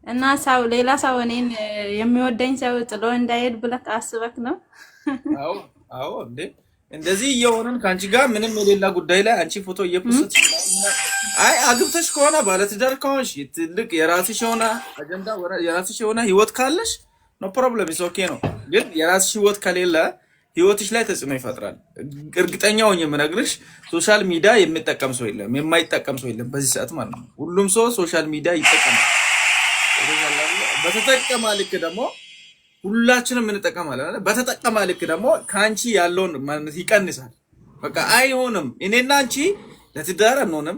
እና ሰው ሌላ ሰው እኔን የሚወደኝ ሰው ጥሎ እንዳይሄድ ብለህ አስበክ ነው? አዎ አዎ እንዴ እንደዚህ እየሆንን ከአንቺ ጋር ምንም የሌላ ጉዳይ ላይ አንቺ ፎቶ እየፖስትሽ አይ አግብተሽ ከሆነ ባለትዳር ከሆንሽ ትልቅ የራስሽ የሆነ አጀንዳ የራስሽ የሆነ ህይወት ካለሽ ኖ ፕሮብለም ኢስ ኦኬ ነው። ግን የራስሽ ህይወት ከሌለ ህይወትሽ ላይ ተጽዕኖ ይፈጥራል። እርግጠኛ ሆኜ የምነግርሽ ሶሻል ሚዲያ የሚጠቀም ሰው የለም፣ የማይጠቀም ሰው የለም በዚህ ሰዓት ማለት ነው። ሁሉም ሰው ሶሻል ሚዲያ ይጠቀማል። በተጠቀማ ልክ ደግሞ ሁላችንም እንጠቀማለን አይደል? በተጠቀማ ልክ ደግሞ ካንቺ ያለውን ማለት ይቀንሳል። በቃ አይሆንም። እኔና አንቺ ለትዳር አንሆንም።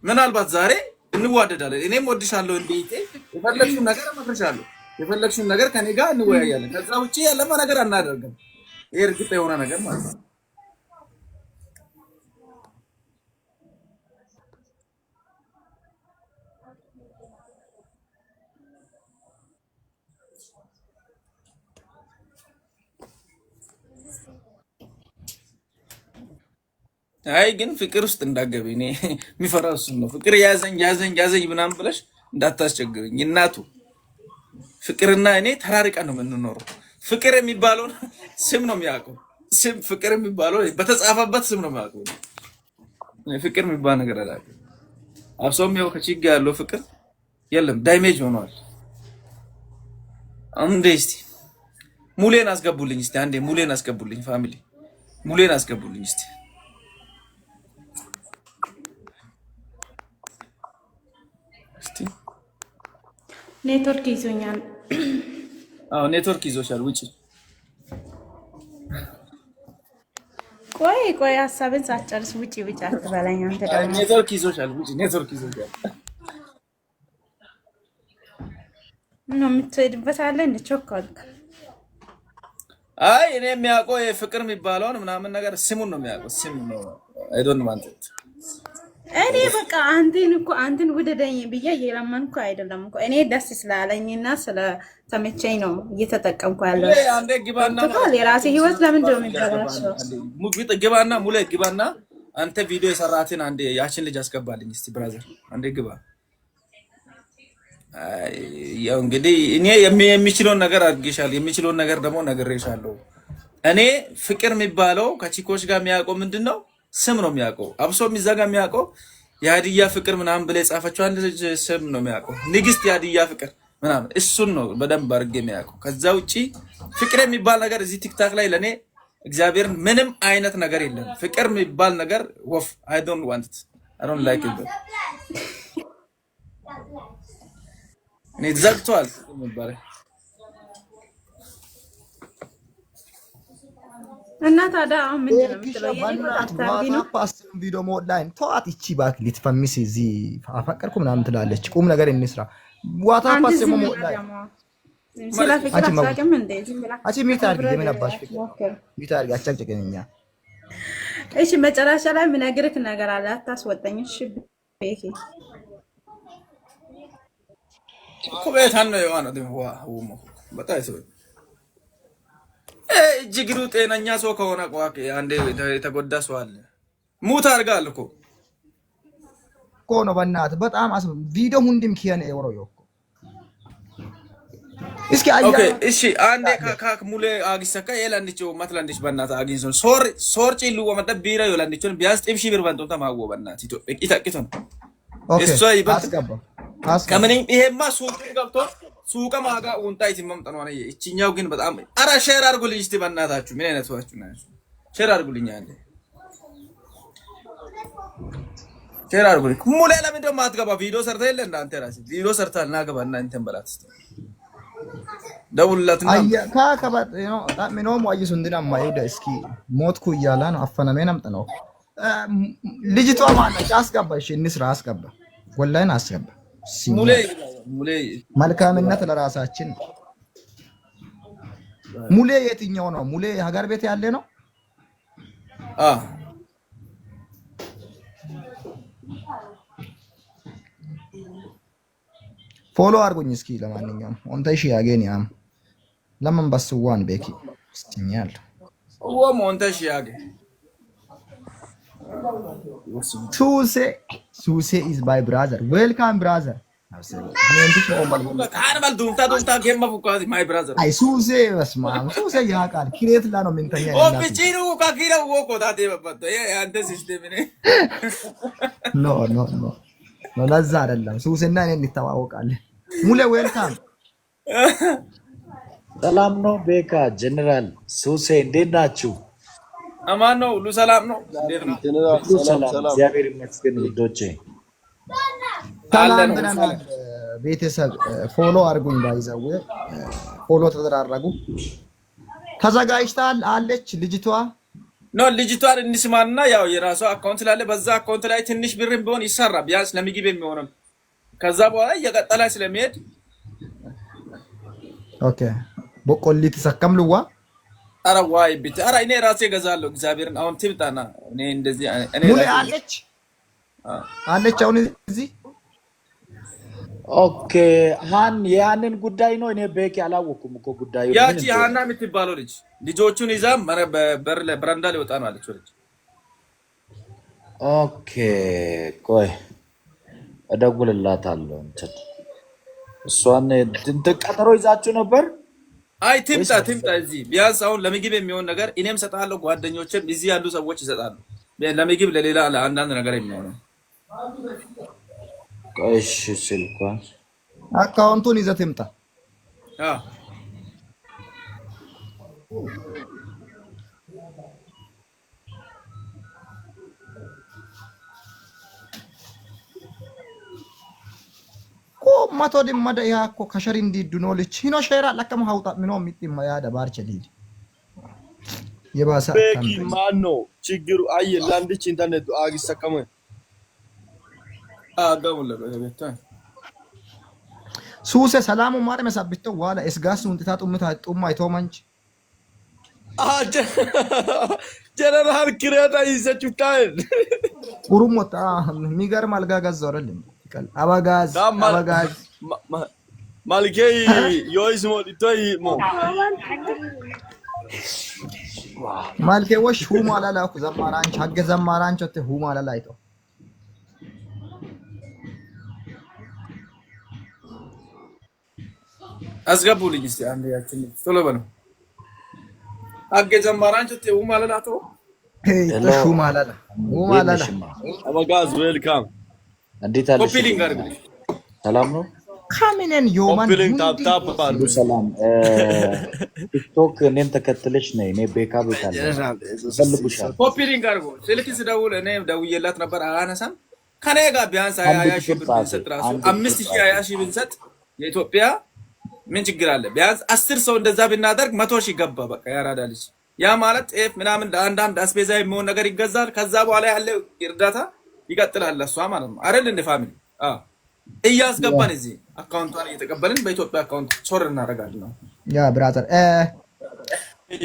ምናልባት ዛሬ እንዋደዳለን። እኔም ወድሻለሁ እንዴት የፈለግሽውን ነገር አመፍርሻለሁ። የፈለግሽውን ነገር ከኔ ጋር እንወያያለን። ከዛ ውጪ ያለፈ ነገር አናደርግም። ይሄ እርግጥ የሆነ ነገር ማለት ነው። አይ ግን ፍቅር ውስጥ እንዳገቢ እኔ የሚፈራው እሱ ነው። ፍቅር ያዘኝ ያዘኝ ያዘኝ ምናምን ብለሽ እንዳታስቸግረኝ እናቱ። ፍቅርና እኔ ተራርቀን ነው የምንኖረው። ፍቅር የሚባለው ስም ነው የሚያውቀው። ስም ፍቅር የሚባለው በተጻፈበት ስም ነው የሚያውቀው። ፍቅር የሚባል ነገር አላውቅም። አብሶም ያው ከቺጋ ያለው ፍቅር የለም ዳይሜጅ ሆኗል። አንዴ እስቲ ሙሌን አስገቡልኝ እስቲ አንዴ ሙሌን አስገቡልኝ ፋሚሊ ሙሌን አስገቡልኝ እስቲ ኔትወርክ ይዞኛል። አዎ ኔትወርክ ይዞሻል። ውጪ ቆይ ቆይ ሀሳብን ሳትጨርስ ውጪ ውጪ አትበለኝ አንተ ደግሞ። ኔትወርክ ይዞሻል። ውጪ ኔትወርክ ይዞሻል። ነው የምትሄድበት አለ እንደ ቾኮልክ። አይ እኔ የሚያውቀው የፍቅር የሚባለውን ምናምን ነገር ስሙን ነው የሚያውቀው። ስሙ ነው አይ ዶንት ዋንት ኢት። እኔ በቃ አንተን ውደደኝ ብዬ እየለመንኩ አይደለም እኮ እኔ ደስ ስላለኝና ስለተመቸኝ ነው እየተጠቀምኩ ያለው። አንዴ ግባና የራሴ ህይወት ለምንድን ነው የሚበላሸው? ሙግቢጥ ግባና ሙሌ ግባና አንተ ቪዲዮ የሰራትን አንዴ ያችን ልጅ አስገባልኝ እስቲ ብራዘር አንዴ ግባ። ያው እንግዲህ እኔ የሚችለውን ነገር አድርጌሻለሁ፣ የሚችለውን ነገር ደግሞ ነግሬሻለሁ። እኔ ፍቅር የሚባለው ከቺኮች ጋር የሚያውቀው ምንድነው ስም ነው የሚያውቀው። አብሶ የሚዘጋ የሚያውቀው የሀዲያ ፍቅር ምናምን ብለ የጻፈችው አንድ ልጅ ስም ነው የሚያውቀው። ንግስት የሀዲያ ፍቅር ምናምን እሱን ነው በደንብ አድርጌ የሚያውቀው። ከዛ ውጪ ፍቅር የሚባል ነገር እዚህ ቲክታክ ላይ ለኔ እግዚአብሔርን ምንም አይነት ነገር የለም። ፍቅር የሚባል ነገር ወፍ አይ ዶንት ዋንት ኢት አይ ዶንት ላይክ ኢት። እኔ ዘግቷል የሚባል እና ታዲያ አሁን ምንድን ነው የምትለው? ቪዲዮ ሞላይን ተዋት። ይቺ ባክ ልትፈምስ እዚህ አፈቀርኩ ምናምን ትላለች። ቁም ነገር እንስራ። ዋትስአፕ አስሞ ሞላይን ስለ ፍቅር አሳቀም እንዴ? አንቺ ሚታርግ የምናባሽ ፍቅር ሚታርግ አጨቅጨቀኛ። እሺ መጨረሻ ላይ ምነግርህ ነገር አለ አታስወጣኝ። እሺ ቤኪ ኮቤታን ነው የዋና ደምዋ ሁሙ በጣም ሰው እጅግሩ ጤነኛ ሰው ከሆነ ቋቅ አንዴ የተጎዳ ሰው አለ። ሙት አርጋል እኮ ነው በእናት በጣም ቪዲዮ ሁንድም ኪያን ኤወሮ ይወኮ እስኪ አያ ኦኬ እሺ አንዴ ካክ ሙሌ አግሰካ የላንዲቾ ማትላንዲች በእናት አግኝሶን ሶርጪ ሉ ወመደ ቢራ የላንዲቾን ቢያስ ጤም ሺህ ብር ባንቶታ ማወ በእናት ይታቂቶ ነው እሷ ይባል ከምንም ይሄማ ሱቅ ገብቶ ሱቀ ማጋ ወንጣይት መምጣ ነው። እቺኛው ግን በጣም አራ ሼር አድርጉልኝ እስቲ በእናታችሁ። ምን አይነት ሰዋችሁ ናችሁ? ሼር አድርጉልኝ አንዴ ሼር አድርጉልኝ። ሙሌ ለምን ደሞ አትገባ? ቪዲዮ ሰርታ የለ እንዳንተ ራስህ ቪዲዮ ሰርታል ና ገባ እና እንትን በላት እስቲ ደውልላትና አያ ካከባት ነው ምን ነው ማይሱ እንድና ማይደ እስኪ ሞትኩ እያላ ነው አፈናሜን አምጥ ነው ልጅቷ ማነች? አስገባሽ እንስራ አስገባ ወላሂን አስገባ ሙሌ መልካምነት ለራሳችን። ሙሌ የትኛው ነው? ሙሌ ሀገር ቤት ያለ ነው። ፎሎ አድርጉኝ እስኪ። ለማንኛውም ኦንታይሽ ያገኛም ለምን በስዋን ቤኪ ስትኛል ወም ኦንታይሽ ያገ ሱሴ ኢዝ ባይ ብራዘር ዌልካም ብራዘር ካን ባል ዱምታ ገማ ፉካዚ ማይ ብራዘር አይ ሱሴ በስማም ሱሴ ያውቃል ኪሬት ላ ነው ምንተኛ ኦ ቢቺሩ ካኪራ ወቆ ታቴ በፈቶ አንተ ሲስተም ነኝ ኖ ኖ ኖ ኖ ለዛ አይደለም ሱሴና እኔ እንተዋወቃለን ሙሌ ዌልካም ሰላም ነው ቤካ ጀነራል ሱሴ እንዴት ናችሁ? አማን ነው ሁሉ ሰላም ነው እንዴት ነው? ሰላም እግዚአብሔር ይመስገን ውዶቼ ሰላም ብለናል። ቤተሰብ ፎሎ አድርጉኝ ባይዘው ፎሎ ተደራረጉ። ተዘጋጅታል አለች ልጅቷ ነው ልጅቷን እንስማና ያው የራሷ አካውንት ስላለ በዛ አካውንት ላይ ትንሽ ብርም ቢሆን ይሰራ ቢያንስ ለምግብ የሚሆነው ከዛ በኋላ እየቀጠለ ስለሚሄድ ኦኬ በቆሊት ተሰከምልዋ አረ ዋይ ቢት አረ እኔ ራሴ ገዛለሁ እግዚአብሔርን አሁን ትምጣና እኔ እንደዚህ እኔ ሙሌ አለች አሁን እዚህ ኦኬ ሃን ያንን ጉዳይ ነው እኔ ቤኪ አላወኩም እኮ ጉዳዩ ያቺ ሃና የምትባለው ልጆቹን ይዛ በረንዳ ሊወጣ ነው አለች ወለች ኦኬ ቆይ እደውልላታለሁ እንትን እሷን ቀጠሮ ይዛችሁ ነበር አይ ትምጣ እዚህ ቢያንስ አሁን ለምግብ የሚሆን ነገር እኔም ሰጣለሁ ጓደኞቼም እዚህ ያሉ ሰዎች ይሰጣሉ ለምግብ ለሌላ ለአንዳንድ ነገር የሚሆነው እሺ ስልኳን አካውንቱን ይዘህ ትምጣ ማቶ ደማደ ያኮ ከሸሪ እንዲዱኖልች ሂኖ ሸራ ለከም ሀውጣ ምኖ ሚጥማ ያደ ባርቸሊድ የባሰ ቤኪ ማን ነው ችግሩ? አይ ላንድች ኢንተርኔት አግሰከመ አጋውለ በቤታ ሱሴ ሰላሙ ማረ መሳብቶ ዋላ እስጋስ እንጥታ ጡምታ ጡማ አይቶማንች ጀነራል ክሬታ ይዘቹታል ቁሩሞታ ሚገርም አልጋጋዝ ዘረልኝ አባጋዝ ማልኬይ ዮይስ ሞዲቶይ ሞ ማልኬ ወሽ ሁማ ላላኩ ዘማራንች ሀገ ዘማራንች ወተ ሁማ ላላይቶ አስገቡልኝ እስቲ አንዴ ያችን ቶሎ በለው ሀገ ዘማራንች ወተ ሁማ ላላቶ ሁማ ላላ አባጋዝ ዌልካም እንዴት አለሽ? ኮፒሊንግ አድርግልኝ ሰላም ነው ካሚነን ዮማን ኮፒሊንግ ታፕ ባሉ ሰላም ቲክቶክ እኔን ተከትለሽ ነይ እኔ ቤካ ቤት አለ ፈልጉሻል ኮፒሊንግ አድርጎ ስልክ ስደውል እኔ ደውዬላት ነበር አያነሳም ከኔ ጋር ቢያንስ 20 ሺህ ብር ብንሰጥ ራሱ 5020 ሺህ ብንሰጥ የኢትዮጵያ ምን ችግር አለ ቢያንስ 10 ሰው እንደዛ ብናደርግ 100 ሺህ ገባ በቃ ያራዳልሽ ያ ማለት ጤፍ ምናምን አንዳንድ አስቤዛ የሚሆን ነገር ይገዛል ከዛ በኋላ ያለው እርዳታ ይቀጥላል እሷ ማለት ነው አይደል እንደ ፋሚሊ እያስገባን እዚህ አካውንቷን እየተቀበልን በኢትዮጵያ አካውንት ሶር እናደርጋለን ነው ያ ብራዘር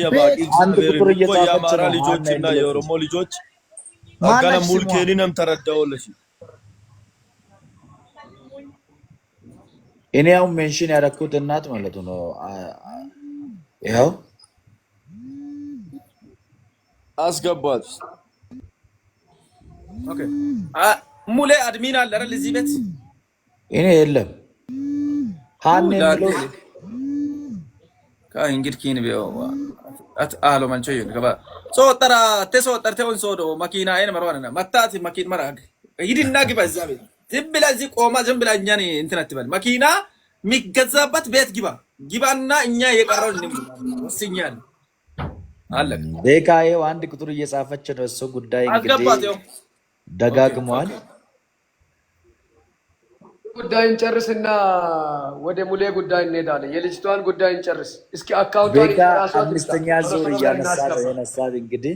የባቂ አንድ ቁጥር እየጻፈች የአማራ ነው ልጆችና የኦሮሞ ልጆች አጋና ሙልኬኒንም ተረዳውለሽ እኔ ያው ሜንሽን ያደረኩት እናት ማለት ነው ያው አስገባት ኦኬ ሙሌ አድሚን አለ አይደል እዚህ ቤት እኔ የለም ሃን ነው እንግዲህ ኪን ቢው አሎ ማንቾ ይገባ ሶጠራ ተሶጠርቴውን ሶዶ መኪና አይነ መርዋና መታት መኪና መራግ ይድና ግባ እዛ ቤት ዝም ብላ እዚህ ቆማ ዝም ብላ እኛን እንትን አትበል መኪና የሚገዛበት ቤት ግባና እኛ የቀረው ወስኛል አለ ቤካዬው አንድ ቁጥር እየጻፈች ነው እሱ ጉዳይ እንግዲህ ደጋግሟል ጉዳይን ጨርስና ወደ ሙሌ ጉዳይ እንሄዳለን። የልጅቷን ጉዳይ እንጨርስ እስኪ አካውንቷን ቤካ አምስተኛ ዙር እያነሳት እንግዲህ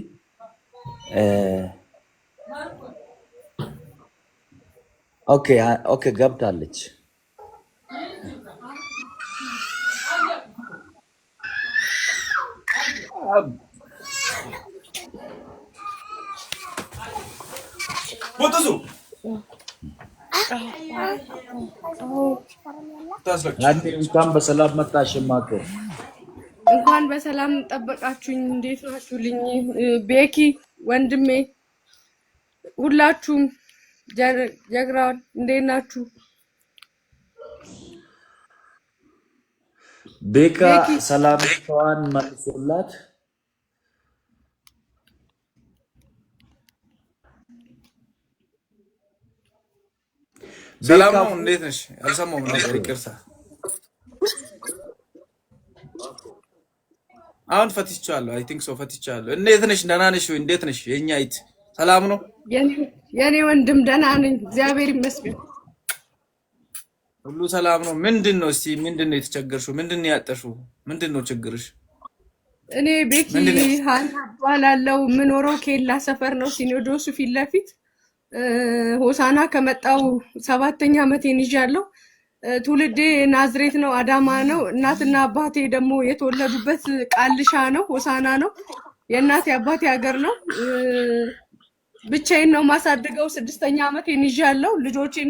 ኦኬ ገብታለች ቦታሱ እንኳን በሰላም መጣሽ ማከ እንኳን በሰላም ጠበቃችሁኝ። እንዴት ናችሁልኝ? ቤኪ ወንድሜ ሁላችሁም ጀግራውን እንዴት ናችሁ? ቤካ ቤኪ ሰላምታዋን መልሶላት ሰላም ቤካ ነው። እንዴት ነሽ? አልሰማሁም ነበር፣ ይቅርታ። አሁን ፈትቻለሁ። አይ ቲንክ ሶ ፈትቻለሁ። እንዴት ነሽ? ደህና ነሽ ወይ? እንዴት ነሽ? የኛ አይት ሰላም ነው? የኔ ወንድም ደህና ነኝ፣ እግዚአብሔር ይመስገን። ሁሉ ሰላም ነው። ምንድን ነው እስቲ ምንድን ነው የተቸገርሽው? ምንድን ነው ያጠሽው? ምንድን ነው ችግርሽ? እኔ ቤኪ ሀና እባላለሁ። የምኖረው ኬላ ሰፈር ነው፣ ሲኖዶሱ ፊት ለፊት። ሆሳና ከመጣው 7ኛ ዓመቴን ይዣለሁ። ትውልዴ ናዝሬት ነው፣ አዳማ ነው። እናትና አባቴ ደግሞ የተወለዱበት ቃልሻ ነው፣ ሆሳና ነው። የእናቴ አባቴ ሀገር ነው። ብቻዬን ነው ማሳድገው። 6ኛ ዓመቴን ይዣለሁ። ልጆቼን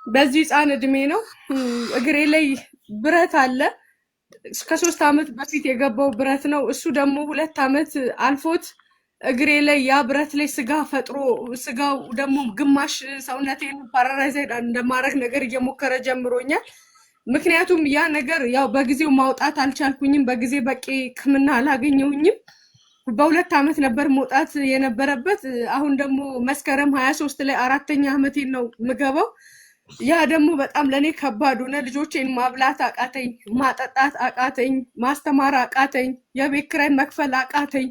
በዚህ ህፃን እድሜ ነው። እግሬ ላይ ብረት አለ። ከ3 ዓመት በፊት የገባው ብረት ነው። እሱ ደግሞ 2 ዓመት አልፎት እግሬ ላይ ያ ብረት ላይ ስጋ ፈጥሮ ስጋው ደግሞ ግማሽ ሰውነቴን ፓራላይዝ እንደማድረግ ነገር እየሞከረ ጀምሮኛል። ምክንያቱም ያ ነገር ያው በጊዜው ማውጣት አልቻልኩኝም። በጊዜ በቂ ሕክምና አላገኘሁኝም። በ2 ዓመት ነበር መውጣት የነበረበት። አሁን ደግሞ መስከረም 23 ላይ 4ኛ ዓመቴን ነው ምገባው። ያ ደግሞ በጣም ለኔ ከባድ ሆነ። ልጆቼን ማብላት አቃተኝ፣ ማጠጣት አቃተኝ፣ ማስተማር አቃተኝ፣ የቤት ኪራይ መክፈል አቃተኝ።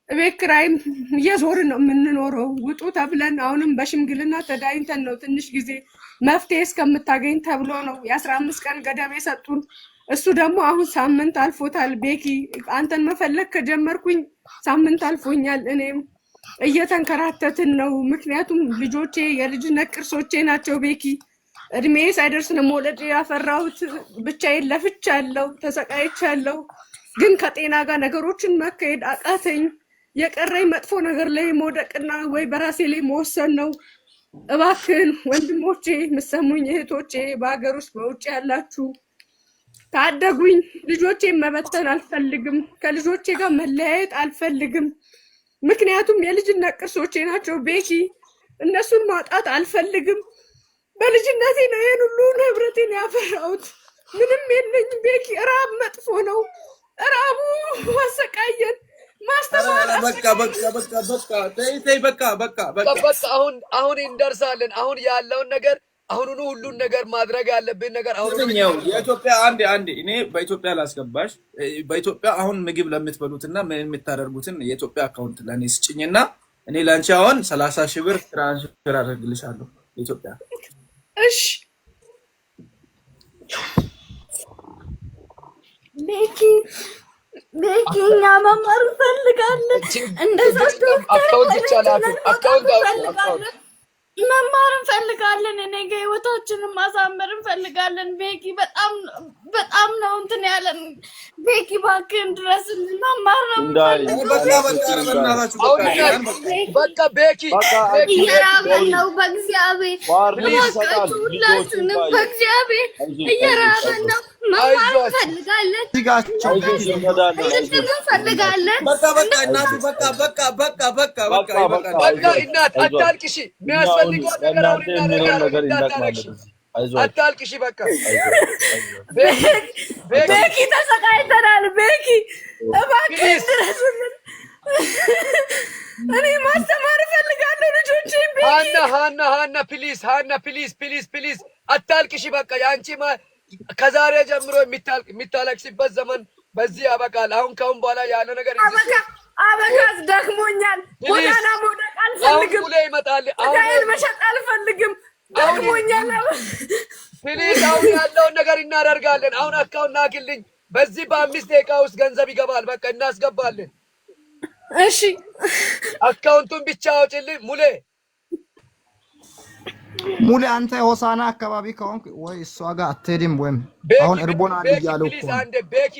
ቤት ኪራይም እየዞርን ነው የምንኖረው። ውጡ ተብለን አሁንም በሽምግልና ተዳይንተን ነው ትንሽ ጊዜ መፍትሄ እስከምታገኝ ተብሎ ነው የ15 ቀን ገደብ የሰጡን። እሱ ደግሞ አሁን ሳምንት አልፎታል። ቤኪ አንተን መፈለግ ከጀመርኩኝ ሳምንት አልፎኛል። እኔም እየተንከራተትን ነው። ምክንያቱም ልጆቼ የልጅነት ቅርሶቼ ናቸው። ቤኪ እድሜ ሳይደርስ ነው መውለድ ያፈራሁት። ብቻዬን ለፍቻለሁ፣ ተሰቃይቻለሁ። ግን ከጤና ጋር ነገሮችን መካሄድ አቃተኝ። የቀረኝ መጥፎ ነገር ላይ መውደቅና ወይ በራሴ ላይ መወሰን ነው። እባክህን ወንድሞቼ፣ ምሰሙኝ እህቶቼ፣ በሀገር ውስጥ በውጭ ያላችሁ ታደጉኝ። ልጆቼን መበተን አልፈልግም። ከልጆቼ ጋር መለያየት አልፈልግም። ምክንያቱም የልጅነት ቅርሶቼ ናቸው። ቤኪ እነሱን ማጣት አልፈልግም። በልጅነቴ ነው ይሄን ሁሉ ንብረቴን ያፈራሁት። ምንም የለኝም። ቤኪ ራብ መጥፎ ነው። ራቡ አሰቃየን። ማስተማር አሁን እንደርሳለን። አሁን ያለውን ነገር አሁኑኑ ሁሉን ነገር ማድረግ ያለብን ነገር አሁን የኢትዮጵያ አንዴ እኔ በኢትዮጵያ ላስገባሽ። በኢትዮጵያ አሁን ምግብ ለምትበሉትና ምን የምታደርጉትን የኢትዮጵያ አካውንት ለኔ ስጭኝና እኔ ላንቺ አሁን 30,000 ብር ትራንስፈር አደርግልሻለሁ ኢትዮጵያ። እሺ ቤኪ እኛ መማር እንፈልጋለን። እንደዛ አካውንት ይቻላል። አካውንት መማር እንፈልጋለን። እኔ ህይወታችንን ማሳመር እንፈልጋለን። ቤኪ በጣም ነው እንትን ያለን። ቤኪ እባክህን ድረስልን። መማር ነው በቃ ቤኪ እየራበን ነው። በእግዚአብሔር እባካችሁ ሁላችንም በእግዚአብሔር እየራበን ነው። መማር እንፈልጋለን። እንፈልጋለን። በቃ እናት አታልቅሺ። የሚያስፈልገው ነገር አሁን እናደርጋለን። አታልቅሺ። በቃ ቤኪ ተሰቃይተናል። ቤኪ እባክህ ድረስልን። እኔ ማስተማር እፈልጋለሁ ልጆቼ። ሃና ፕሊዝ አታልቅሺ። በቃ የአንቺ ከዛሬ ጀምሮ የሚታለቅሲበት ዘመን በዚህ ያበቃል። አሁን ከአሁን በኋላ ያለ ነገር አበቃት። ደክሞኛል። ጎዳና መውደቅ አልፈልግም። ሙሌ ይመጣል። አሁን መሸጥ አልፈልግም። ደክሞኛል። ፕሊዝ አሁን ያለውን ነገር እናደርጋለን። አሁን አካውንት ላክልኝ። በዚህ በ5 ደቂቃ ውስጥ ገንዘብ ይገባል። በቃ እናስገባለን። እሺ አካውንቱን ብቻ አውጪልኝ ሙሌ። አንተ ሆሳና አካባቢ ከሆንክ ወይ እሷ ጋር አትሄድም? ወይም አሁን እርቦናል እያሉ እኮ አንዴ ቤኪ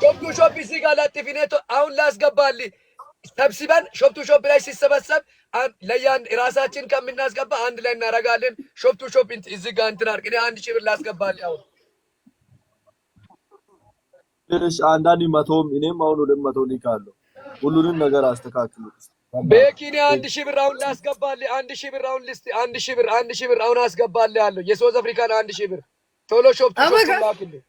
ሾፕ ቱ ሾፕ እዚህ ጋር ላጥፊኔቶ አሁን ላስገባልህ። ሰብስበን ሾፕ ቱ ሾፕ ላይ ሲሰበሰብ ለያን ራሳችን ከምናስገባ አንድ ላይ እናደርጋለን። ሾፕ ቱ ሾፕ እዚህ ጋር እንትን አድርግ። እኔ 1,000 ብር ላስገባልህ አሁን። እሺ አንዳንድ 100ም እኔም አሁን 200 ልካለሁ። ሁሉንም ነገር አስተካክሉ። ቤኪ እኔ 1,000 ብር አሁን ላስገባልህ። 1,000 ብር አሁን ልስጥ። 1,000 ብር አሁን አስገባልህ አለው። የሳውዝ አፍሪካን 1,000 ብር ቶሎ ሾፕ ላክልኝ።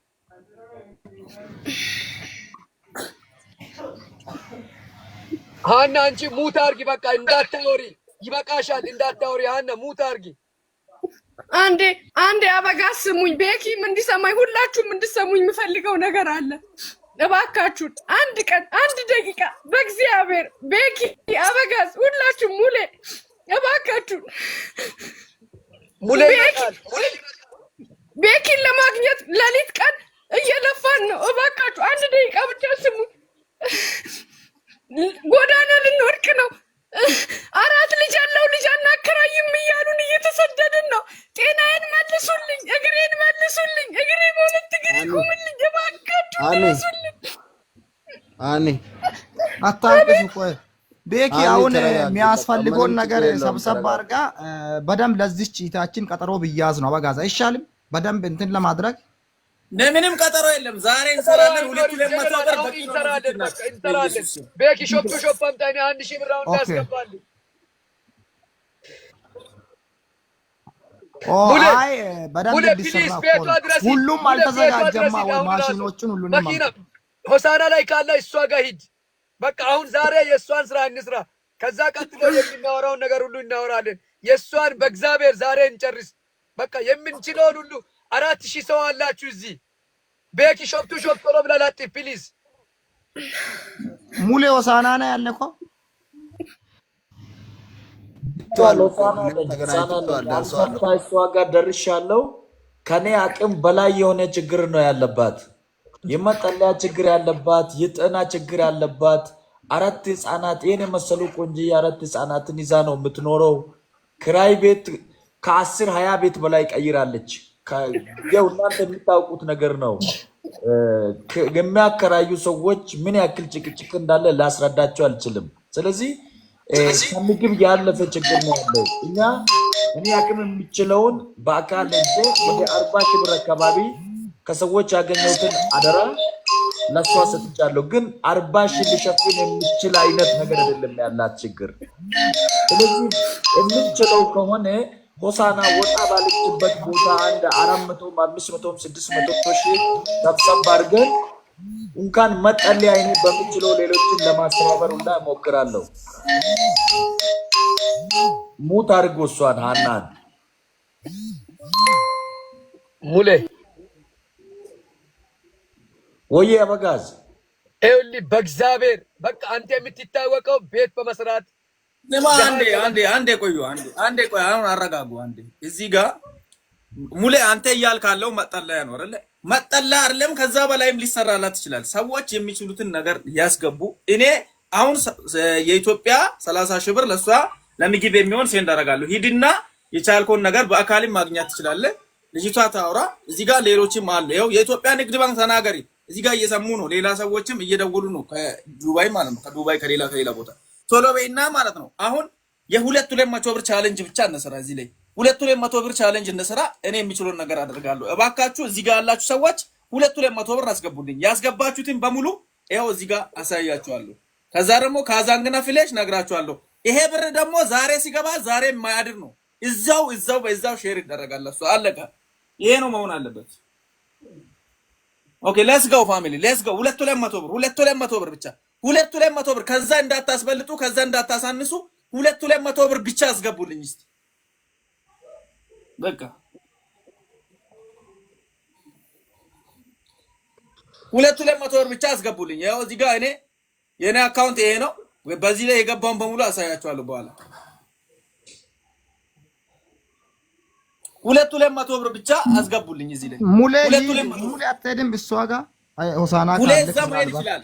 ሀና አንቺ ሙት አርጊ፣ በቃ እንዳታወሪ፣ ይበቃሻል፣ እንዳታወሪ ሀና ሙት አርጊ። አንዴ አበጋዝ ስሙኝ፣ ቤኪም እንዲሰማኝ ሁላችሁም እንድሰሙኝ የምፈልገው ነገር አለ። እባካችሁን አንድ ቀን 1 ደቂቃ በእግዚአብሔር ቤኪ፣ አበጋዝ፣ ሁላችሁም ሙሌ፣ እባካችሁን ቤኪን ለማግኘት ሌሊት ቀን እየለፋን ነው። እባካችሁ 1 ደቂቃ ብቻ ስሙኝ። ጎዳና ልንወድቅ ነው። 4 ልጅ ያለው ልጅ አናከራይም እያሉን እየተሰደድን ነው። ጤናዬን መልሱልኝ፣ እግሬን መልሱልኝ፣ እግሬ በሁለት እግሬ ቆምልኝ፣ እባካችሁ መልሱልኝ። አታልቅሱ። ቆይ ቤኪ አሁን የሚያስፈልገውን ነገር ሰብሰብ አድርጋ በደንብ ለዚች ቺታችን ቀጠሮ ብያዝ ነው። አበጋዝ አይሻልም? በደንብ እንትን ለማድረግ ምንም ቀጠሮ የለም። ዛሬ እንሰራለን። 200 ብር በቂ እንሰራለን። ቤኪ ሾፕ አምጣኝ 1000 ብር አሁን ያስገባልኝ። አይ በደንብ እንዲሰራ ሁሉም አልተዘጋጀማ። ማሽኖቹን ሁሉንም ሆሳና ላይ ካለ እሷ ጋር ሂድ። በቃ አሁን ዛሬ የእሷን ስራ እንስራ። ከዛ ቀጥሎ የምናወራውን ነገር ሁሉ እናወራለን። የእሷን በእግዚአብሔር ዛሬ እንጨርስ። በቃ የምንችለውን ሁሉ 4000 ሰው አላችሁ እዚህ። ቤኪ ሾፕ ቶሎ ብላ ላጥፍ ፕሊዝ። ሙሌ ሆሳና ነው ያለኮ እሷ ጋር ደርሻለሁ። ከኔ አቅም በላይ የሆነ ችግር ነው ያለባት። የመጠለያ ችግር ያለባት፣ የጤና ችግር ያለባት 4 ህፃናት ይሄን የመሰሉ ቆንጆ 4 ህፃናትን ይዛ ነው የምትኖረው። ክራይ ቤት ከ10-20 ቤት በላይ ቀይራለች። ያው እናንተ የምታውቁት ነገር ነው። የሚያከራዩ ሰዎች ምን ያክል ጭቅጭቅ እንዳለ ላስረዳቸው አልችልም። ስለዚህ ከምግብ ያለፈ ችግር ነው ያለው። እኔ አቅም የሚችለውን በአካል ወደ 40 ሺህ ብር አካባቢ ከሰዎች ያገኘሁትን አደራ ለሷ ሰጥቻለሁ። ግን 40 ሺህ ሊሸፍን የሚችል አይነት ነገር አይደለም ያላት ችግር። ስለዚህ የምንችለው ከሆነ ሆሳና ወጣ ባለችበት ቦታ አንድ 400፣ 500፣ 600 ሺህ ሰብሰብ አድርገን እንኳን መጠለያ አይነት በምንችለው ሌሎችን ለማስተባበር ሁላ እሞክራለሁ። ሙት አድርጎ እሷን ሀናን ሙሌ ወይ አበጋዝ ይኸውልህ በእግዚአብሔር በቃ አንተ የምትታወቀው ቤት በመስራት አንዴ ቆዩ። አሁን አረጋጉ። አንዴ እዚህ ጋር ሙሌ አንተ እያልካለው መጠለያ ነው አይደለ? መጠለያ አይደለም፣ ከዛ በላይም ሊሰራላት ይችላል። ሰዎች የሚችሉትን ነገር ያስገቡ። እኔ አሁን የኢትዮጵያ 30 ሺህ ብር ለሷ ለምግብ የሚሆን ሴንድ አደርጋለሁ። ሂድና የቻልከውን ነገር በአካልም ማግኘት ትችላለህ። ልጅቷ ታውራ። እዚህ ጋር ሌሎችም አለ። ይኸው የኢትዮጵያ ንግድ ባንክ ተናገሪ። እዚህ ጋር እየሰሙ ነው። ሌላ ሰዎችም እየደወሉ ነው ከዱባይ ማለት ነው። ከዱባይ ከሌላ ቦታ ቶሎ በይና ማለት ነው። አሁን የ200 ብር ቻሌንጅ ብቻ እንሰራ። እዚህ ላይ 200 ብር ቻሌንጅ እንሰራ። እኔ የሚችለውን ነገር አደርጋለሁ። እባካችሁ እዚህ ጋር ያላችሁ ሰዎች 200 ብር አስገቡልኝ። ያስገባችሁትን በሙሉ ይኸው እዚህ ጋር አሳያችኋለሁ። ከዛ ደግሞ ካዛንግና ፍሌሽ ነግራችኋለሁ። ይሄ ብር ደግሞ ዛሬ ሲገባ ዛሬ የማያድር ነው። በዛው ሼር ይደረጋል። እሱ አለቀ። ይሄ ነው መሆን አለበት። ኦኬ ሌትስ ጎ ፋሚሊ ሌትስ ጎ። 200 ብር ብቻ 200 ብር። ከዛ እንዳታስበልጡ፣ ከዛ እንዳታሳንሱ። 200 ብር ብቻ አስገቡልኝ እስቲ በቃ 200 ብር ብቻ አስገቡልኝ። ያው እዚህ ጋር የኔ አካውንት ይሄ ነው። በዚህ ላይ የገባውን በሙሉ አሳያችኋለሁ በኋላ። 200 ብር ብቻ አስገቡልኝ እዚህ ላይ። ሙሌ አትሄድም እሷ ጋር ሆሳና ካለ